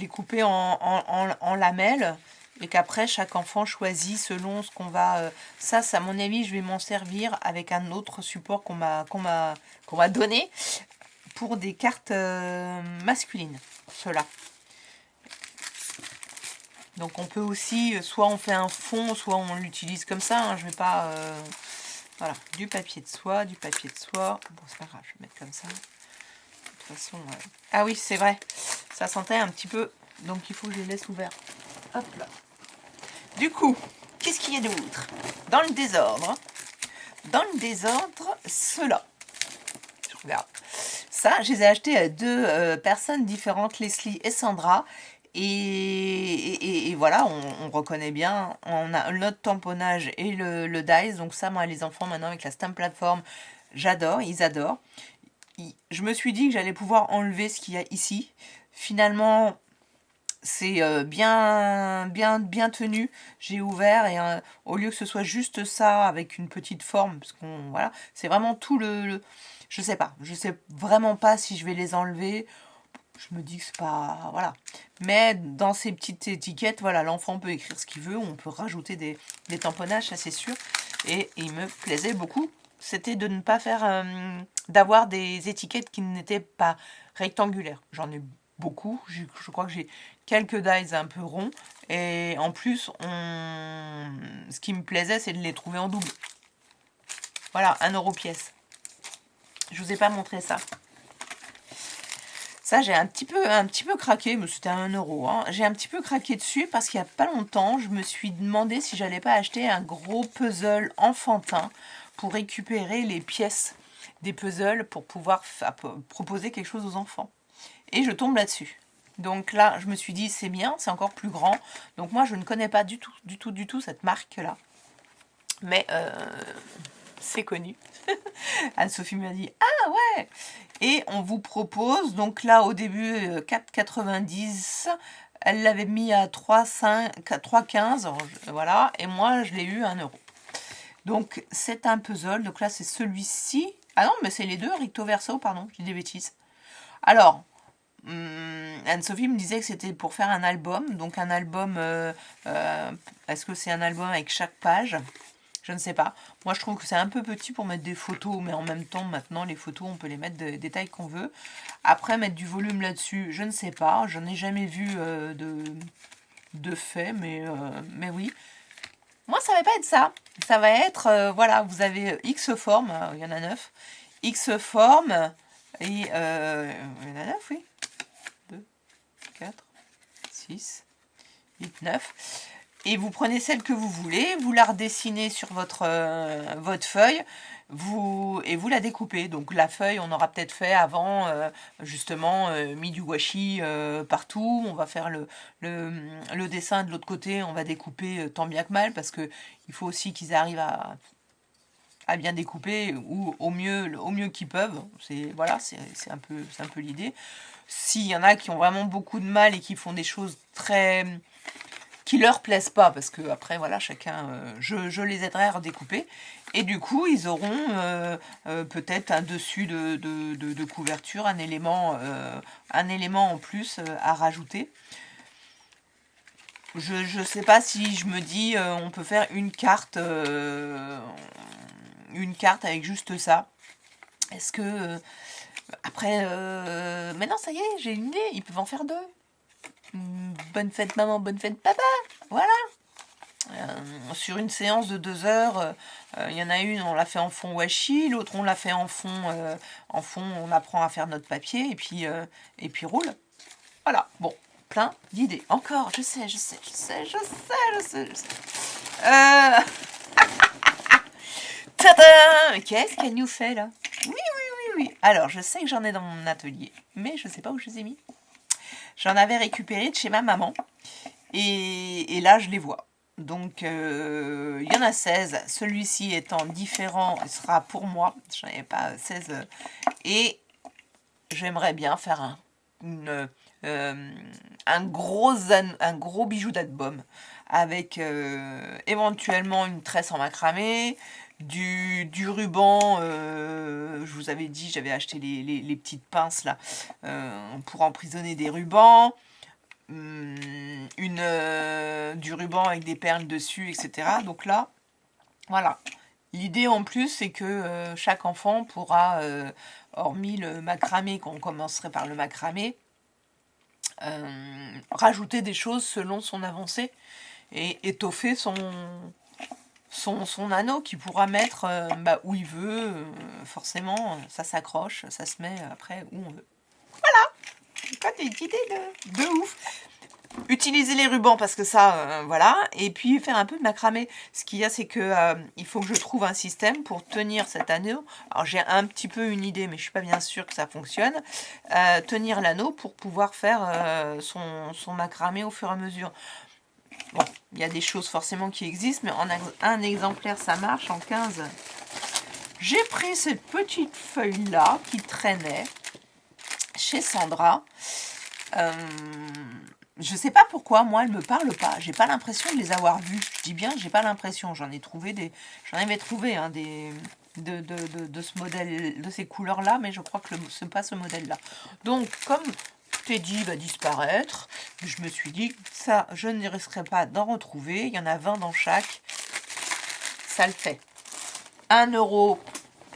couper en lamelles. Et qu'après, chaque enfant choisit selon ce qu'on va... ça, à mon avis, je vais m'en servir avec un autre support qu'on m'a donné pour des cartes masculines. Ceux-là. Donc on peut aussi, soit on fait un fond, soit on l'utilise comme ça. Hein, je vais pas... voilà, du papier de soie. Bon, c'est pas grave, je vais mettre comme ça. De toute façon... Ah oui, c'est vrai. Ça sentait un petit peu... Donc il faut que je les laisse ouverts. Hop là. Du coup, qu'est-ce qu'il y a d'autre? Dans le désordre, ceux-là. Je regarde. Ça, je les ai achetés à deux personnes différentes, Leslie et Sandra. Et voilà, on reconnaît bien. On a notre tamponnage et le dice. Donc ça, moi, les enfants, maintenant, avec la Stamp Platform, j'adore, ils adorent. Je me suis dit que j'allais pouvoir enlever ce qu'il y a ici. Finalement... c'est bien tenu. J'ai ouvert et au lieu que ce soit juste ça avec une petite forme, parce qu'on voilà, c'est vraiment tout je sais pas, je sais vraiment pas si je vais les enlever. Je me dis que c'est pas voilà. Mais dans ces petites étiquettes, voilà, l'enfant peut écrire ce qu'il veut, on peut rajouter des tamponnages, ça c'est sûr. Et il me plaisait beaucoup, c'était de ne pas faire d'avoir des étiquettes qui n'étaient pas rectangulaires. J'en ai beaucoup, je crois que j'ai quelques dies un peu ronds et en plus ce qui me plaisait c'est de les trouver en double. Voilà, 1 € pièce. Je vous ai pas montré ça. Ça, j'ai un petit peu craqué, mais c'était 1 €. Hein. J'ai un petit peu craqué dessus parce qu'il n'y a pas longtemps, je me suis demandé si j'allais pas acheter un gros puzzle enfantin pour récupérer les pièces des puzzles pour pouvoir proposer quelque chose aux enfants. Et je tombe là-dessus. Donc là, je me suis dit, c'est bien, c'est encore plus grand. Donc moi, je ne connais pas du tout cette marque-là. Mais c'est connu. Anne-Sophie m'a dit, ah ouais. Et on vous propose, donc là, au début, 4,90. Elle l'avait mis à 3,15. Voilà. Et moi, je l'ai eu 1 €. Donc, c'est un puzzle. Donc là, c'est celui-ci. Ah non, mais c'est les deux, recto verso, pardon, je dis des bêtises. Alors, Anne-Sophie me disait que c'était pour faire un album. Donc un album, est-ce que c'est un album avec chaque page? Je ne sais pas. Moi, je trouve que c'est un peu petit pour mettre des photos, mais en même temps, maintenant, les photos, on peut les mettre des tailles qu'on veut. Après, mettre du volume là-dessus, je ne sais pas. Je n'ai jamais vu de fait, mais oui. Moi, ça va pas être ça. Ça va être, voilà, vous avez X formes, il y en a 9. X formes, et il y en a 9, oui. 2, 4, 6, 8, 9. Et vous prenez celle que vous voulez, vous la redessinez sur votre feuille, et vous la découpez. Donc la feuille, on aura peut-être fait avant, justement, mis du washi partout. On va faire le dessin de l'autre côté, on va découper tant bien que mal, parce que il faut aussi qu'ils arrivent à bien découper, ou au mieux qu'ils peuvent. Voilà, c'est un peu l'idée. S'il y en a qui ont vraiment beaucoup de mal et qui font des choses qui leur plaisent pas, parce que après voilà, chacun, je les aiderai à redécouper, et du coup ils auront peut-être un dessus de couverture, un élément en plus à rajouter. Je sais pas si je me dis on peut faire une carte avec juste ça. Est-ce que après mais non, ça y est, j'ai une idée, ils peuvent en faire deux. Bonne fête maman, bonne fête papa, voilà. Sur une séance de 2 heures, il y en a une, on l'a fait en fond washi, l'autre on l'a fait en fond, on apprend à faire notre papier, et puis roule. Voilà, bon, plein d'idées. Encore, je sais. Tada! Qu'est-ce qu'elle nous fait là? Oui. Alors, je sais que j'en ai dans mon atelier, mais je sais pas où je les ai mis. J'en avais récupéré de chez ma maman, et là je les vois. Donc il y en a 16, celui-ci étant différent, il sera pour moi, je n'en avais pas 16, et j'aimerais bien faire un gros bijou d'album, avec éventuellement une tresse en macramé, du ruban, je vous avais dit, j'avais acheté les petites pinces là, pour emprisonner des rubans, du ruban avec des perles dessus, etc. Donc là, voilà. L'idée en plus, c'est que chaque enfant pourra, hormis le macramé, qu'on commencerait par le macramé, rajouter des choses selon son avancée et étoffer son anneau qu'il pourra mettre où il veut. Forcément, ça s'accroche, ça se met après où on veut. Voilà, des idées de ouf. Utiliser les rubans parce que ça, voilà, et puis faire un peu de macramé. Ce qu'il y a, c'est que il faut que je trouve un système pour tenir cet anneau. Alors j'ai un petit peu une idée, mais je suis pas bien sûre que ça fonctionne. Tenir l'anneau pour pouvoir faire son macramé au fur et à mesure. Bon, il y a des choses forcément qui existent, mais en un exemplaire ça marche, en 15. J'ai pris cette petite feuille là qui traînait chez Sandra. Je sais pas pourquoi, moi, elle me parle pas. J'ai pas l'impression de les avoir vus. Je dis bien, j'ai pas l'impression. J'en avais trouvé de ce modèle, de ces couleurs-là, mais je crois que ce n'est pas ce modèle-là. Donc, comme Teddy va disparaître, je me suis dit, ça, je ne risquerai pas d'en retrouver. Il y en a 20 dans chaque. Ça le fait. 1 euro.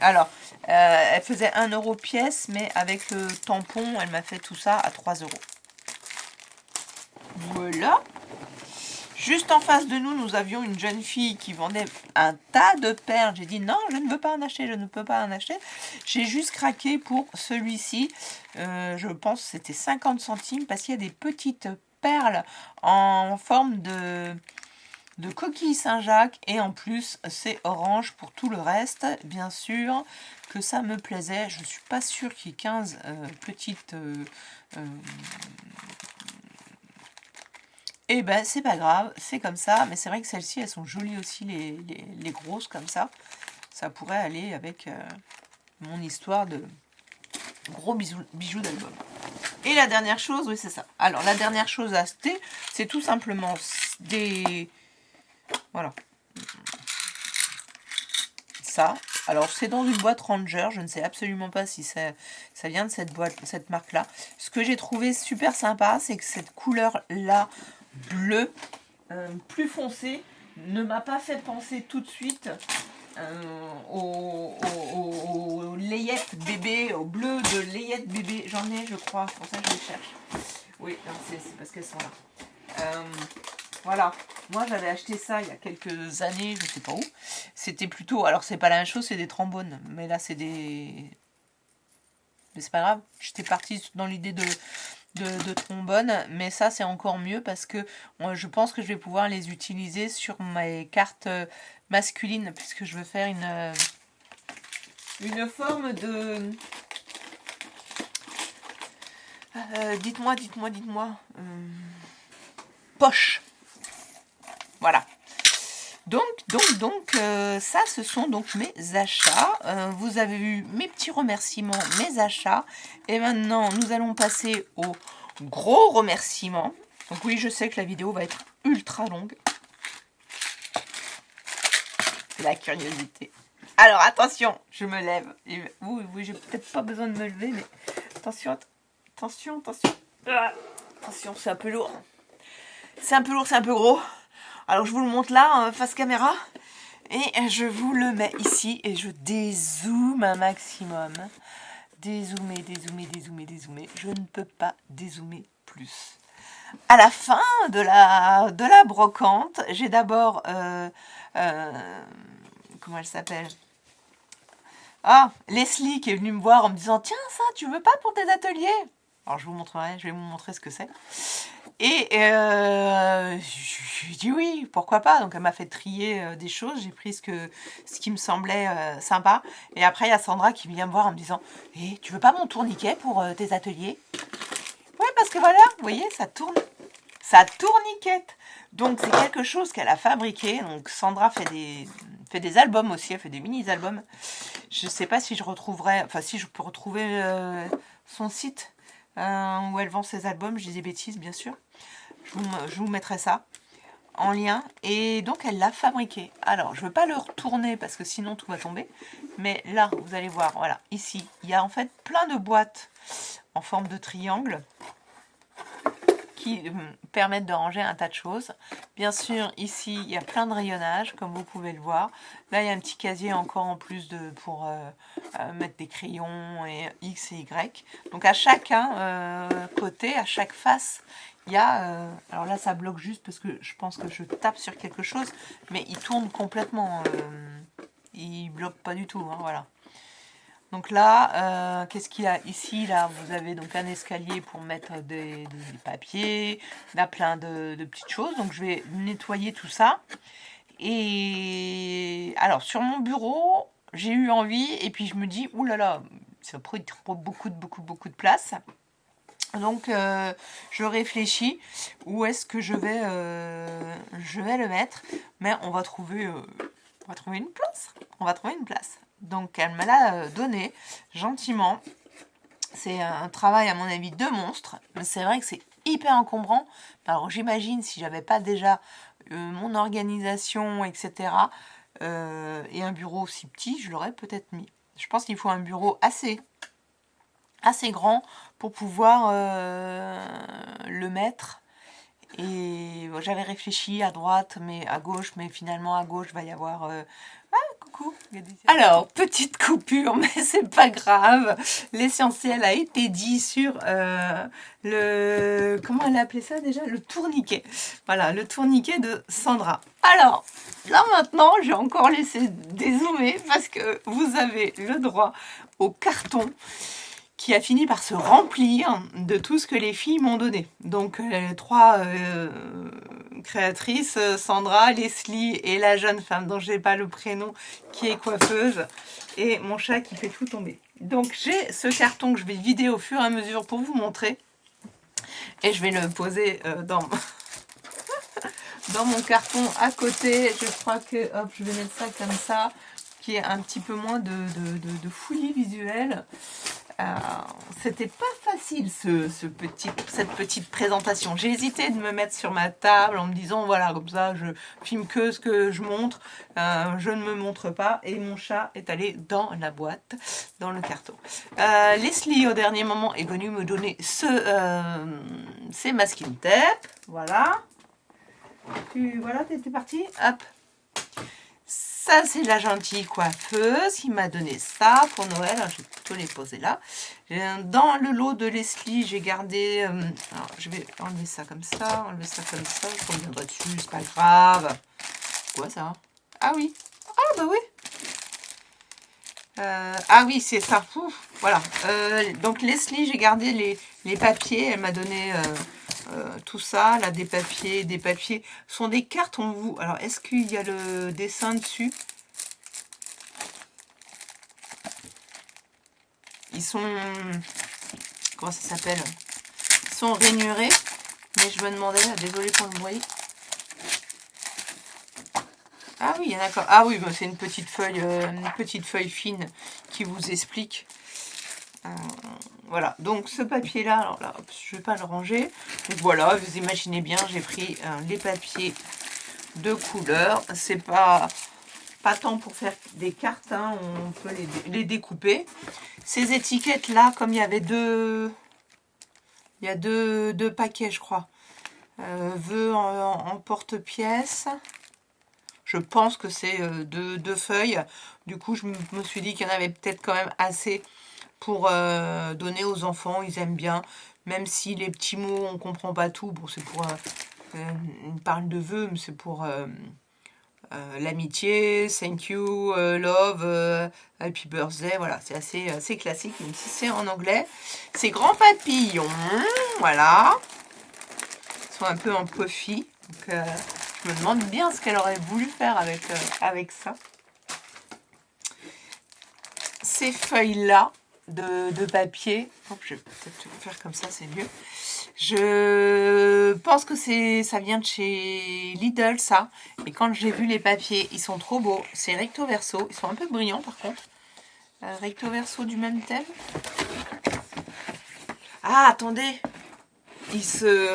Alors, elle faisait 1 euro pièce, mais avec le tampon, elle m'a fait tout ça à 3 euros. Voilà. Juste en face de nous, nous avions une jeune fille qui vendait un tas de perles. J'ai dit non, je ne veux pas en acheter, je ne peux pas en acheter. J'ai juste craqué pour celui-ci. Je pense que c'était 50 centimes parce qu'il y a des petites perles en forme de coquille Saint-Jacques. Et en plus, c'est orange pour tout le reste. Bien sûr que ça me plaisait. Je ne suis pas sûre qu'il y ait 15 petites... Eh ben, c'est pas grave, c'est comme ça. Mais c'est vrai que celles-ci, elles sont jolies aussi, les grosses comme ça. Ça pourrait aller avec mon histoire de gros bijoux d'album. Et la dernière chose, oui, c'est ça. Alors, la dernière chose à acheter, c'est tout simplement des... Voilà. Ça, Alors, c'est dans une boîte Ranger. Je ne sais absolument pas si ça vient de cette marque-là. Ce que j'ai trouvé super sympa, c'est que cette couleur-là, bleu, plus foncé, ne m'a pas fait penser tout de suite aux layettes bébé, au bleu de layettes bébé. J'en ai, je crois. C'est pour ça que je les cherche. Oui, c'est parce qu'elles sont là. Voilà. Moi, j'avais acheté ça il y a quelques années, je sais pas où. C'était plutôt... Alors, c'est pas la même chose, c'est des trombones. Mais là, c'est des... Mais c'est pas grave. J'étais partie dans l'idée de trombone. Mais ça, c'est encore mieux parce que je pense que je vais pouvoir les utiliser sur mes cartes masculines. Puisque je veux faire une forme de... dites-moi. Poche. Voilà. Donc, ça, ce sont donc mes achats. Vous avez eu mes petits remerciements, mes achats. Et maintenant, nous allons passer aux gros remerciements. Donc oui, je sais que la vidéo va être ultra longue. C'est la curiosité. Alors, attention, je me lève. Oui, j'ai peut-être pas besoin de me lever, mais attention. Attention, c'est un peu lourd. C'est un peu gros. Alors, je vous le montre là, face caméra. Et je vous le mets ici et je dézoome un maximum. Dézoomer. Je ne peux pas dézoomer plus. À la fin de la brocante, j'ai d'abord... comment elle s'appelle? Ah, Leslie qui est venue me voir en me disant « Tiens, ça, tu veux pas pour tes ateliers ?» Alors, je vais vous montrer ce que c'est. Et j'ai dit oui, pourquoi pas. Donc elle m'a fait trier des choses, j'ai pris ce qui me semblait sympa. Et après il y a Sandra qui vient me voir en me disant tu veux pas mon tourniquet pour tes ateliers? Ouais, parce que voilà, vous voyez, ça tourne. Ça tourniquette. Donc c'est quelque chose qu'elle a fabriqué. Donc Sandra fait des albums aussi, elle fait des mini-albums. Je sais pas si je retrouverai, enfin si je peux retrouver son site où elle vend ses albums. Je dis des bêtises bien sûr. Je vous mettrai ça en lien. Et donc, elle l'a fabriqué. Alors, je ne veux pas le retourner parce que sinon, tout va tomber. Mais là, vous allez voir, voilà, ici, il y a en fait plein de boîtes en forme de triangle qui permettent de ranger un tas de choses. Bien sûr, ici, il y a plein de rayonnages, comme vous pouvez le voir. Là, il y a un petit casier encore en plus pour mettre des crayons et X et Y. Donc, à chaque côté, à chaque face, il y a... alors là, ça bloque juste parce que je pense que je tape sur quelque chose, mais il tourne complètement. Il bloque pas du tout, hein, voilà. Donc là, qu'est-ce qu'il y a ici? Là, vous avez donc un escalier pour mettre des papiers. Là, plein de petites choses. Donc, je vais nettoyer tout ça. Et alors, sur mon bureau, j'ai eu envie. Et puis, je me dis, oulala, ça prend beaucoup de place. Donc, je réfléchis où est-ce que je vais le mettre. Mais on va trouver une place. Donc, elle me l'a donné gentiment. C'est un travail, à mon avis, de monstre. Mais c'est vrai que c'est hyper encombrant. Alors, j'imagine, si j'avais pas déjà mon organisation, etc., et un bureau aussi petit, je l'aurais peut-être mis. Je pense qu'il faut un bureau assez grand pour pouvoir le mettre. Et j'avais réfléchi à droite, mais à gauche, mais finalement à gauche, va y avoir... coucou. Alors, petite coupure, mais c'est pas grave. L'essentiel a été dit sur le... Comment elle a appelé ça déjà? Le tourniquet. Voilà, le tourniquet de Sandra. Alors, là maintenant, j'ai encore laissé dézoomer parce que vous avez le droit au carton qui a fini par se remplir de tout ce que les filles m'ont donné. Donc, les trois créatrices, Sandra, Leslie et la jeune femme dont je n'ai pas le prénom, qui est coiffeuse, et mon chat qui fait tout tomber. Donc, j'ai ce carton que je vais vider au fur et à mesure pour vous montrer. Et je vais le poser dans mon carton à côté. Je crois que, hop, je vais mettre ça comme ça, qui est un petit peu moins de fouillis visuel. C'était pas facile cette petite présentation. J'ai hésité de me mettre sur ma table en me disant voilà, comme ça je filme que ce que je montre, je ne me montre pas, et mon chat est allé dans la boîte, dans le carton. Leslie au dernier moment est venue me donner ces masking tape. Voilà. Voilà, t'es parti. Hop. Ça, c'est la gentille coiffeuse qui m'a donné ça pour Noël. Alors, je vais plutôt les poser là. Dans le lot de Leslie, j'ai gardé... alors, je vais enlever ça comme ça, Je reviendrai dessus, c'est pas grave. Quoi ça? Ah oui. Ah bah oui. Ah oui, c'est ça. Ouf, voilà. Donc Leslie, j'ai gardé les papiers. Elle m'a donné tout ça, là, des papiers. Ce sont des cartes, on vous... Alors, est-ce qu'il y a le dessin dessus? Ils sont... Comment ça s'appelle? Ils sont rainurés. Mais je me demandais, désolé pour le bruit. Ah oui, d'accord. Ah oui, bah, c'est une petite feuille fine qui vous explique. Voilà, donc ce papier-là, alors là, je ne vais pas le ranger. Donc voilà, vous imaginez bien, j'ai pris les papiers de couleur. C'est pas tant pour faire des cartes, hein, on peut les découper. Ces étiquettes-là, comme il y avait deux paquets, je crois. Vœux en porte-pièce. Je pense que c'est deux feuilles. Du coup, je me suis dit qu'il y en avait peut-être quand même assez pour donner aux enfants. Ils aiment bien. Même si les petits mots, on ne comprend pas tout. Bon, c'est pour... on parle de vœux, mais c'est pour l'amitié, thank you, love, happy birthday. Voilà, c'est assez classique, même si c'est en anglais. Ces grands papillons, voilà. Ils sont un peu en puffy. Donc, je me demande bien ce qu'elle aurait voulu faire avec ça. Ces feuilles-là de papier, je vais peut-être faire comme ça, c'est mieux. Je pense que ça vient de chez Lidl, ça. Et quand j'ai vu les papiers, ils sont trop beaux. C'est recto verso. Ils sont un peu brillants, par contre. Recto verso du même thème. Ah, attendez. Ils sont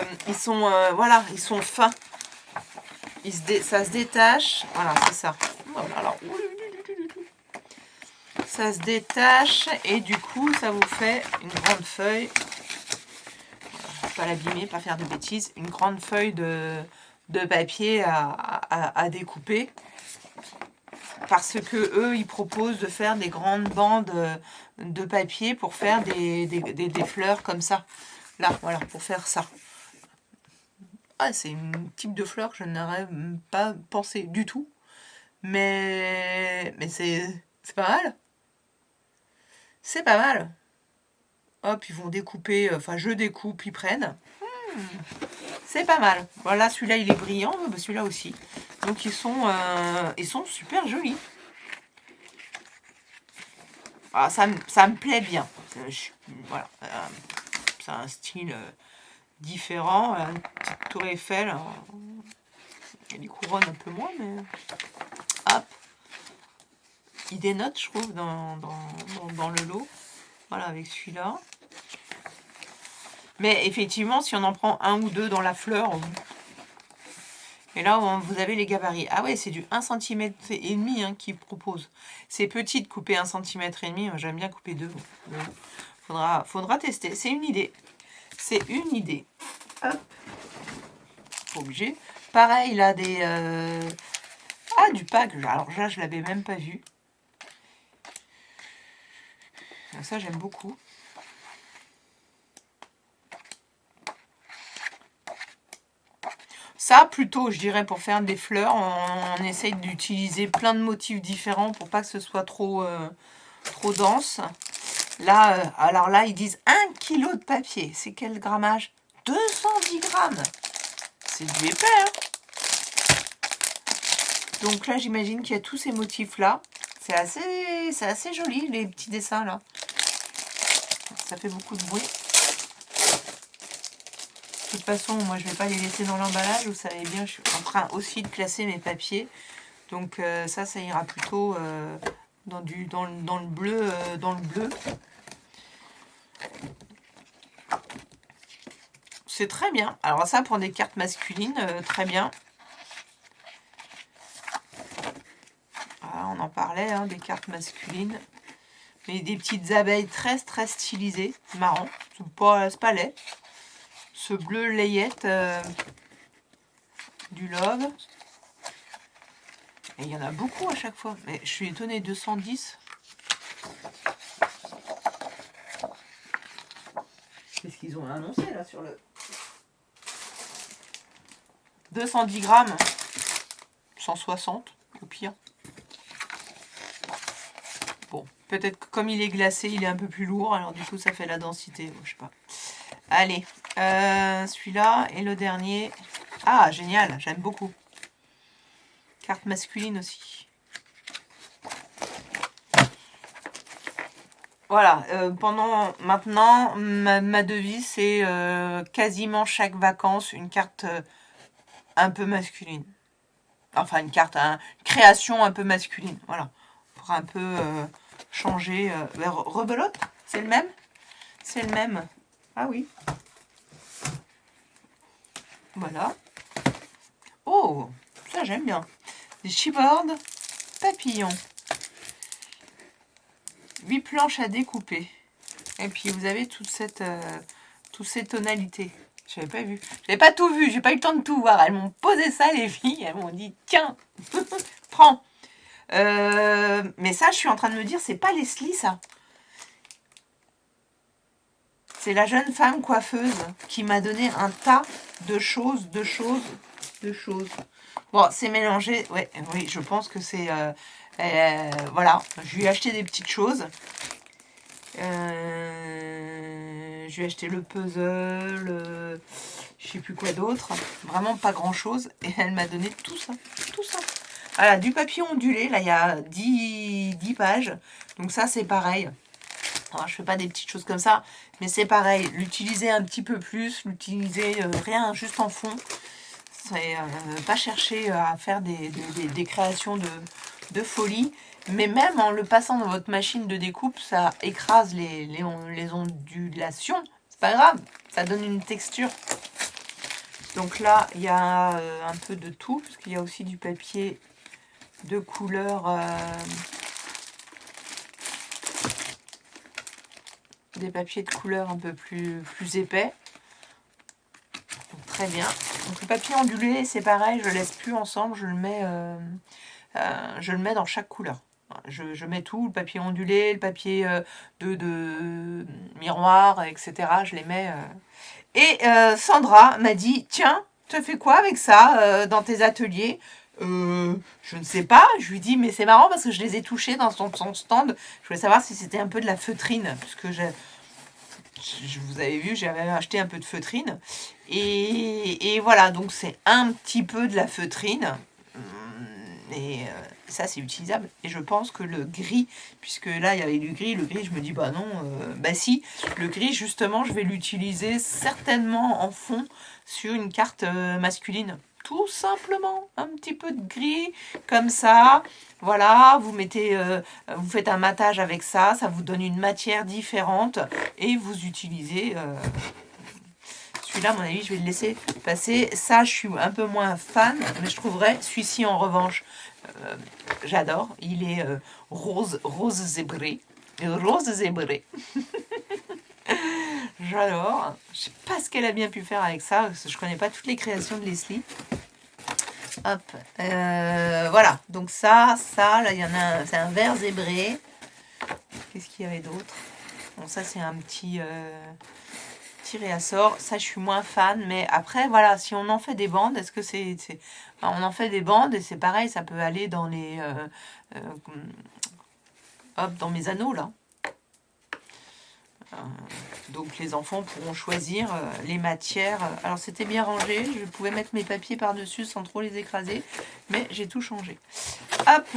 voilà, ils sont fins. Ça se détache. Voilà, c'est ça. Voilà, alors, ça se détache et du coup, ça vous fait une grande feuille. Pas l'abîmer, pas faire de bêtises. Une grande feuille de papier à découper. Parce que eux, ils proposent de faire des grandes bandes de papier pour faire des fleurs comme ça. Là, voilà, pour faire ça. Ah, c'est un type de fleur que je n'aurais pas pensé du tout. Mais c'est pas mal. C'est pas mal. Hop, ils vont découper, enfin je découpe, ils prennent. C'est pas mal. Voilà, celui-là il est brillant, celui-là aussi. Donc ils sont super jolis. Ah, ça me plaît bien. Voilà, c'est un style différent. Une petite tour Eiffel. Il y a des couronnes un peu moins, mais hop. Il dénote, je trouve, dans le lot. Voilà, avec celui-là. Mais effectivement, si on en prend un ou deux dans la fleur... Et là, vous avez les gabarits. Ah ouais, c'est du 1,5 cm hein, qu'ils proposent. C'est petit de couper 1,5 cm. J'aime bien couper 2. Faudra tester. C'est une idée. C'est une idée. Hop. Pas obligé. Pareil, là, des... Ah, du pack. Alors là, je l'avais même pas vu. Ça, j'aime beaucoup. Ça, plutôt, je dirais, pour faire des fleurs, on essaye d'utiliser plein de motifs différents pour pas que ce soit trop dense. Là, alors là, ils disent 1 kg de papier. C'est quel grammage? 210 grammes. C'est du épais, hein. Donc là, j'imagine qu'il y a tous ces motifs-là. C'est assez joli, les petits dessins, là. Ça fait beaucoup de bruit. De toute façon, moi, je ne vais pas les laisser dans l'emballage. Vous savez bien, je suis en train aussi de classer mes papiers. Donc ça ira plutôt dans le bleu. C'est très bien. Alors ça, pour des cartes masculines, très bien. Voilà, on en parlait, hein, des cartes masculines. Mais des petites abeilles très très stylisées. Marrant. C'est pas laid. Ce bleu layette du Love. Et il y en a beaucoup à chaque fois. Mais je suis étonnée, 210. Qu'est-ce qu'ils ont annoncé là sur le... 210 grammes. 160 au pire. Bon, peut-être que comme il est glacé, il est un peu plus lourd. Alors du coup, ça fait la densité. Bon, je sais pas. Allez, celui-là et le dernier. Ah, génial, j'aime beaucoup. Carte masculine aussi. Voilà, pendant maintenant, ma devise, c'est quasiment chaque vacances, une carte un peu masculine. Enfin, une carte, une création un peu masculine. Voilà, pour un peu changer. Rebelote, c'est le même? C'est le même. Ah oui. Voilà. Oh, ça j'aime bien. Des chipboards papillons. 8 planches à découper. Et puis vous avez toutes ces tonalités. J'avais pas vu. J'avais pas tout vu, j'ai pas eu le temps de tout voir. Elles m'ont posé ça, les filles. Elles m'ont dit, tiens, prends. Mais ça, je suis en train de me dire, c'est pas Leslie, ça. C'est la jeune femme coiffeuse qui m'a donné un tas de choses. Bon, c'est mélangé. Ouais, oui, je pense que c'est... voilà, je lui ai acheté des petites choses. Je lui ai acheté le puzzle, je sais plus quoi d'autre. Vraiment pas grand chose. Et elle m'a donné tout ça. Tout ça. Voilà, du papier ondulé. Là, il y a 10 pages. Donc ça, c'est pareil. Alors, je fais pas des petites choses comme ça. Mais c'est pareil. L'utiliser un petit peu plus. L'utiliser rien, juste en fond. C'est pas chercher à faire des créations de folie. Mais même en le passant dans votre machine de découpe, ça écrase les ondulations. C'est pas grave, ça donne une texture. Donc là, il y a un peu de tout, parce qu'il y a aussi du papier de couleur... des papiers de couleur un peu plus épais. Donc, très bien. Donc le papier ondulé, c'est pareil, je ne laisse plus ensemble, je le mets dans chaque couleur. Je mets tout, le papier ondulé, le papier de miroir, etc. Je les mets. Et Sandra m'a dit, tiens, tu fais quoi avec ça dans tes ateliers? Je ne sais pas. Je lui dis, mais c'est marrant parce que je les ai touchés dans son stand. Je voulais savoir si c'était un peu de la feutrine, puisque vous avez vu, j'avais acheté un peu de feutrine. Et voilà, donc c'est un petit peu de la feutrine. Et ça, c'est utilisable. Et je pense que le gris, puisque là, il y avait du gris, le gris, je me dis, bah non, bah si. Le gris, justement, je vais l'utiliser certainement en fond sur une carte masculine. Tout simplement, un petit peu de gris, comme ça. Voilà, vous mettez, vous faites un matage avec ça, ça vous donne une matière différente. Et vous utilisez... celui-là, à mon avis, je vais le laisser passer. Ça, je suis un peu moins fan, mais je trouverais celui-ci, en revanche, j'adore. Il est rose zébré. Rose zébré. J'adore. Je sais pas ce qu'elle a bien pu faire avec ça, parce que je connais pas toutes les créations de Leslie. Hop. Voilà. Donc ça, là, il y en a, c'est un vert zébré. Qu'est-ce qu'il y avait d'autre? Bon, ça, c'est un petit... réassort, ça je suis moins fan, mais après voilà, si on en fait des bandes, est-ce que enfin, on en fait des bandes et c'est pareil, ça peut aller dans les hop, dans mes anneaux là. Donc les enfants pourront choisir les matières. Alors c'était bien rangé, je pouvais mettre mes papiers par dessus sans trop les écraser, mais j'ai tout changé. Hop,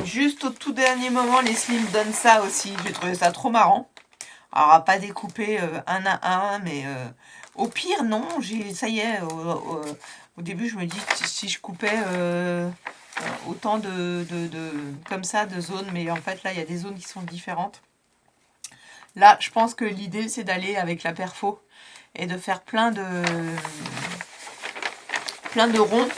juste au tout dernier moment, Leslie me donne ça aussi, j'ai trouvé ça trop marrant. Alors, à pas découper un à un, mais au pire, non. Ça y est, au début, je me dis que si je coupais autant comme ça de zones, mais en fait, là, il y a des zones qui sont différentes. Là, je pense que l'idée, c'est d'aller avec la perfo et de faire plein de ronds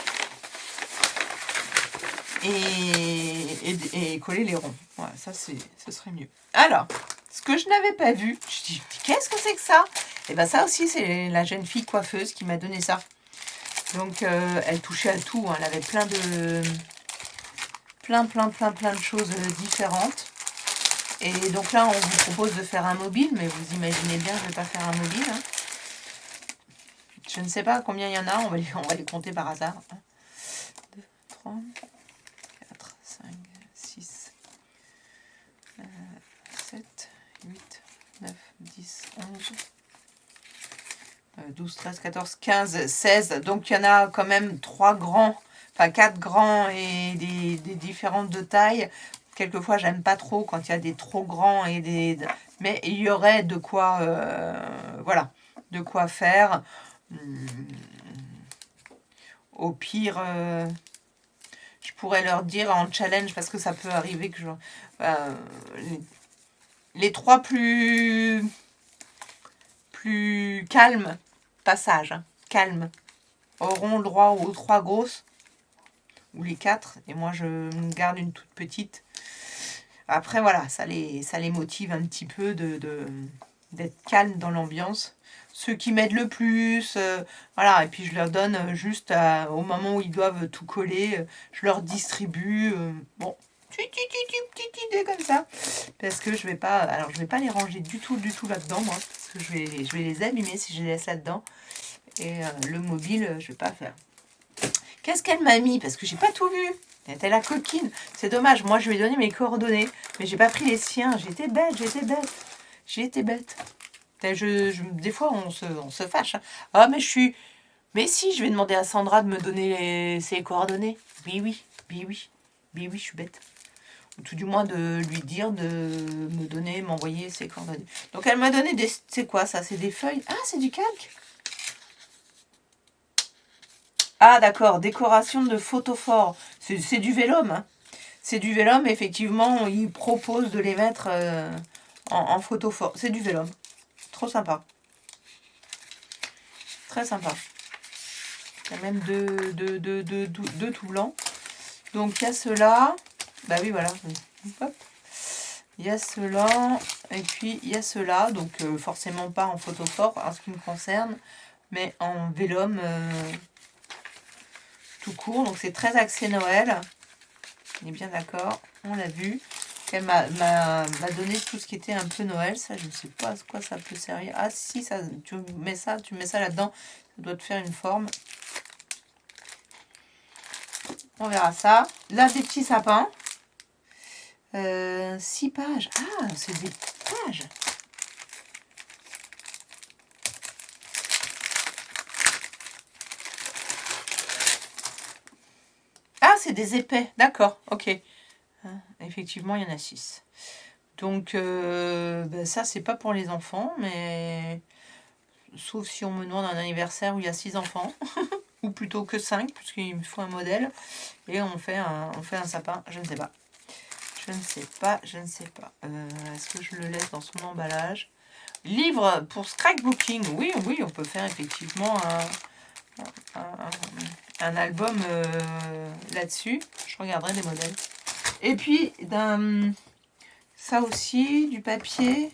et coller les ronds. Voilà, ça, ce serait mieux. Alors, ce que je n'avais pas vu, je dis, qu'est-ce que c'est que ça? Et bien ça aussi, c'est la jeune fille coiffeuse qui m'a donné ça. Donc, elle touchait à tout. Hein. Elle avait plein de choses différentes. Et donc là, on vous propose de faire un mobile, mais vous imaginez bien, je ne vais pas faire un mobile. Hein. Je ne sais pas combien il y en a, on va les compter par hasard. 1, 2, 3, 4, 5, 6, 7, 8, 9, 10, 11, 12, 13, 14, 15, 16. Donc il y en a quand même 3 grands, enfin 4 grands et des différentes de taille. Quelquefois, j'aime pas trop quand il y a des trop grands et des... Mais il y aurait de quoi... voilà, de quoi faire. Au pire, je pourrais leur dire en challenge, parce que ça peut arriver que les 3 plus calmes, passage, hein, calmes, auront le droit aux 3 grosses, ou les 4, et moi je me garde une toute petite. Après, voilà, ça les motive un petit peu d'être calme dans l'ambiance. Ceux qui m'aident le plus, voilà, et puis je leur donne juste au moment où ils doivent tout coller, je leur distribue, bon, petite idée comme ça, parce que je vais pas les ranger du tout là-dedans, moi, parce que je vais les abîmer si je les laisse là-dedans, et le mobile, je vais pas faire. Qu'est-ce qu'elle m'a mis? Parce que j'ai pas tout vu. Elle était la coquine. C'est dommage. Moi, je lui ai donné mes coordonnées. Mais j'ai pas pris les siens. J'étais bête. Des fois, on se fâche. Hein. Ah, mais je suis... Mais si, je vais demander à Sandra de me donner ses coordonnées. Oui, je suis bête. Ou tout du moins de lui dire de m'envoyer ses coordonnées. Donc, elle m'a donné des... C'est quoi ça? C'est des feuilles? Ah, c'est du calque. Ah d'accord, décoration de photophores. C'est du vélum. Hein. C'est du vélum, effectivement, ils proposent de les mettre en photophore. C'est du vélum. Trop sympa. Très sympa. Il y a même deux tout blancs. Donc il y a ceux-là. Bah oui, voilà. Hop. Il y a ceux-là. Et puis il y a ceux-là. Donc forcément pas en photophore en ce qui me concerne. Mais en vélum tout court. Donc c'est très axé Noël. On est bien d'accord, on l'a vu. Elle m'a donné tout ce qui était un peu Noël. Ça, je ne sais pas à quoi ça peut servir. Ah si, ça, tu mets ça là-dedans. Ça doit te faire une forme. On verra ça. Là, des petits sapins. 6 pages. Ah, c'est des pages. Ah, c'est des épais. D'accord, ok. Effectivement, il y en a 6. Donc, ben ça, c'est pas pour les enfants, mais sauf si on me demande un anniversaire où il y a 6 enfants, ou plutôt que 5, puisqu'il me faut un modèle, et on fait un sapin, je ne sais pas. Je ne sais pas. Est-ce que je le laisse dans son emballage? Livre pour scrapbooking. Oui, on peut faire effectivement un album là-dessus. Je regarderai des modèles. Et puis, ça aussi, du papier.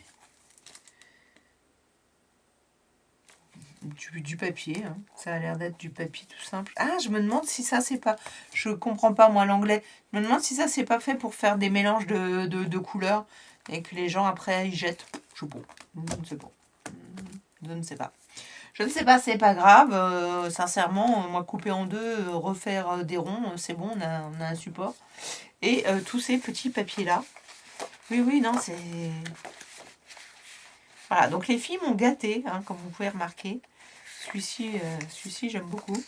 Du papier, hein. Ça a l'air d'être du papier tout simple. Ah, je me demande si ça c'est pas... Je comprends pas moi l'anglais. Je me demande si ça c'est pas fait pour faire des mélanges de couleurs et que les gens après ils jettent. Je ne sais pas. Je ne sais pas. Je ne sais pas, c'est pas grave. Sincèrement, moi couper en deux, refaire des ronds, c'est bon, on a un support. Et tous ces petits papiers là. Oui, non, c'est... Voilà, donc les filles m'ont gâté, hein, comme vous pouvez remarquer. Celui-ci, j'aime beaucoup.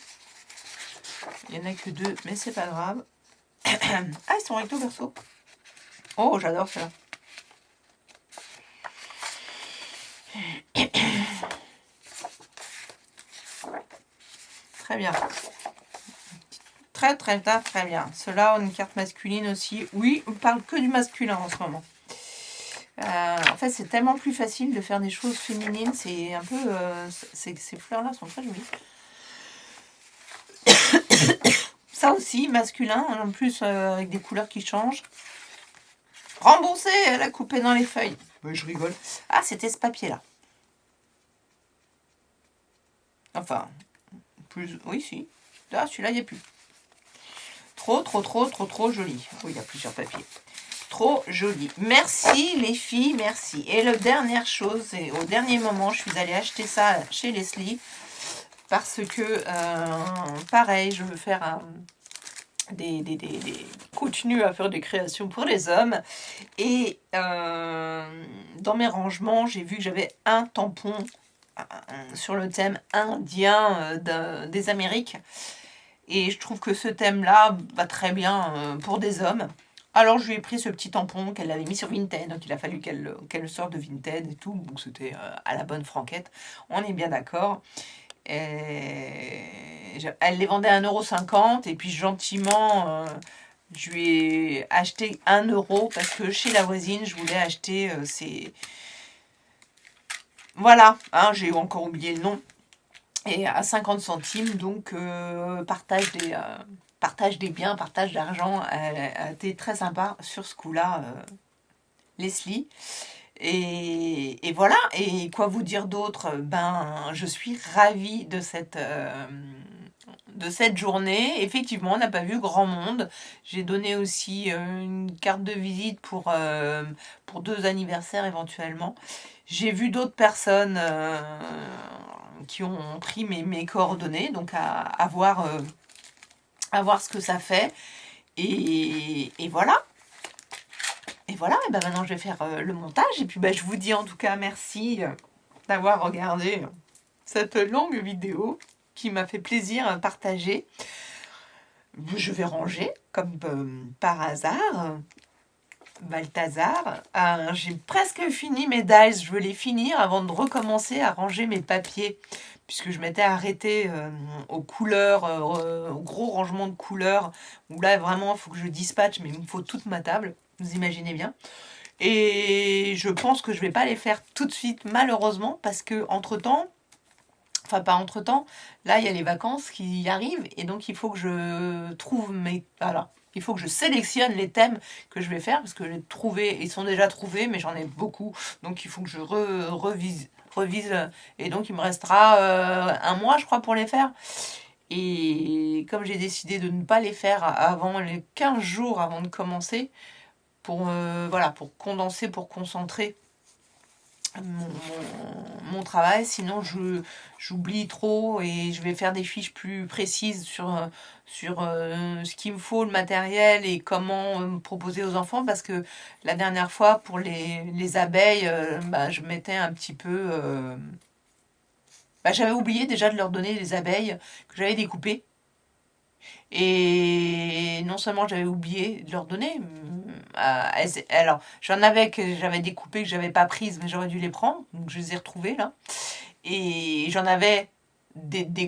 Il n'y en a que 2, mais c'est pas grave. Ah, ils sont recto verso. Oh, j'adore ça. Très bien. Très bien. Ceux-là ont une carte masculine aussi. Oui, on parle que du masculin en ce moment. En fait, c'est tellement plus facile de faire des choses féminines. C'est un peu... ces fleurs-là sont très jolies. Ça aussi, masculin, en plus avec des couleurs qui changent. Remboursé, elle a coupé dans les feuilles. Oui, je rigole. Ah, c'était ce papier-là. Enfin, plus... Oui, si. Ah, celui-là, il n'y a plus. Trop joli. Oui, il y a plusieurs papiers. Trop joli. Merci les filles, merci. Et la dernière chose, c'est au dernier moment, je suis allée acheter ça chez Leslie. Parce que, pareil, je veux faire des contenus à faire des créations pour les hommes. Et dans mes rangements, j'ai vu que j'avais un tampon sur le thème indien des Amériques. Et je trouve que ce thème-là va très bien pour des hommes. Alors je lui ai pris ce petit tampon qu'elle avait mis sur Vinted, donc il a fallu qu'elle le sorte de Vinted et tout. Donc c'était à la bonne franquette, on est bien d'accord. Elle les vendait à 1,50 € et puis gentiment, je lui ai acheté 1 € parce que chez la voisine, je voulais acheter ces... Voilà, hein, j'ai encore oublié le nom. Et à 50 centimes, donc partage des biens, partage d'argent. Elle a été très sympa sur ce coup-là, Leslie. Et voilà, et quoi vous dire d'autre? Ben, je suis ravie de cette journée. Effectivement, on n'a pas vu grand monde. J'ai donné aussi une carte de visite pour 2 anniversaires éventuellement. J'ai vu d'autres personnes qui ont pris mes coordonnées, donc à voir ce que ça fait. Et voilà. Et voilà, et ben maintenant je vais faire le montage. Et puis je vous dis en tout cas merci d'avoir regardé cette longue vidéo qui m'a fait plaisir à partager. Je vais ranger comme par hasard. Balthazar. J'ai presque fini mes dies. Je veux les finir avant de recommencer à ranger mes papiers. Puisque je m'étais arrêtée aux couleurs, au gros rangement de couleurs. Où là vraiment il faut que je dispatche, mais il me faut toute ma table. Vous imaginez bien. Et je pense que je vais pas les faire tout de suite, malheureusement, parce que entre-temps, enfin pas entre-temps, là il y a les vacances qui arrivent, et donc il faut que je trouve mes... Voilà, il faut que je sélectionne les thèmes que je vais faire, parce que j'ai trouvé, ils sont déjà trouvés, mais j'en ai beaucoup, donc il faut que je revise, et donc il me restera 1 mois, je crois, pour les faire. Et comme j'ai décidé de ne pas les faire avant les 15 jours avant de commencer, pour, voilà, pour condenser, pour concentrer mon travail, sinon j'oublie trop et je vais faire des fiches plus précises sur ce qu'il me faut, le matériel et comment proposer aux enfants, parce que la dernière fois pour les abeilles, je mettais un petit peu... j'avais oublié déjà de leur donner les abeilles que j'avais découpées. Et non seulement j'avais oublié de leur donner, alors j'en avais que j'avais découpé, que j'avais pas prises, mais j'aurais dû les prendre, donc je les ai retrouvées là. Et j'en avais des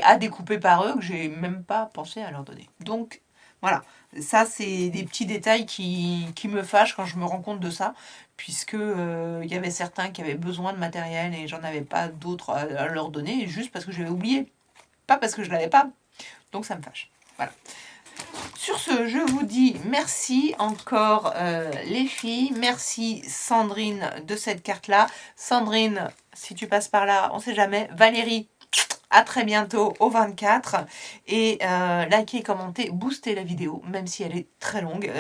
à découper par eux que j'ai même pas pensé à leur donner. Donc voilà, ça c'est des petits détails qui me fâchent quand je me rends compte de ça, puisque il y avait certains qui avaient besoin de matériel et j'en avais pas d'autres à leur donner, juste parce que j'avais oublié, pas parce que je l'avais pas. Donc ça me fâche. Voilà. Sur ce, je vous dis merci encore les filles. Merci Sandrine de cette carte-là. Sandrine, si tu passes par là, on ne sait jamais. Valérie, à très bientôt au 24. Et likez, commentez, boostez la vidéo, même si elle est très longue.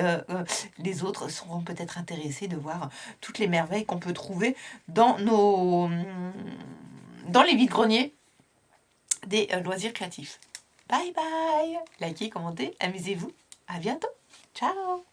Les autres seront peut-être intéressés de voir toutes les merveilles qu'on peut trouver dans les vides-greniers des loisirs créatifs. Bye bye. Likez, commentez, amusez-vous. À bientôt. Ciao.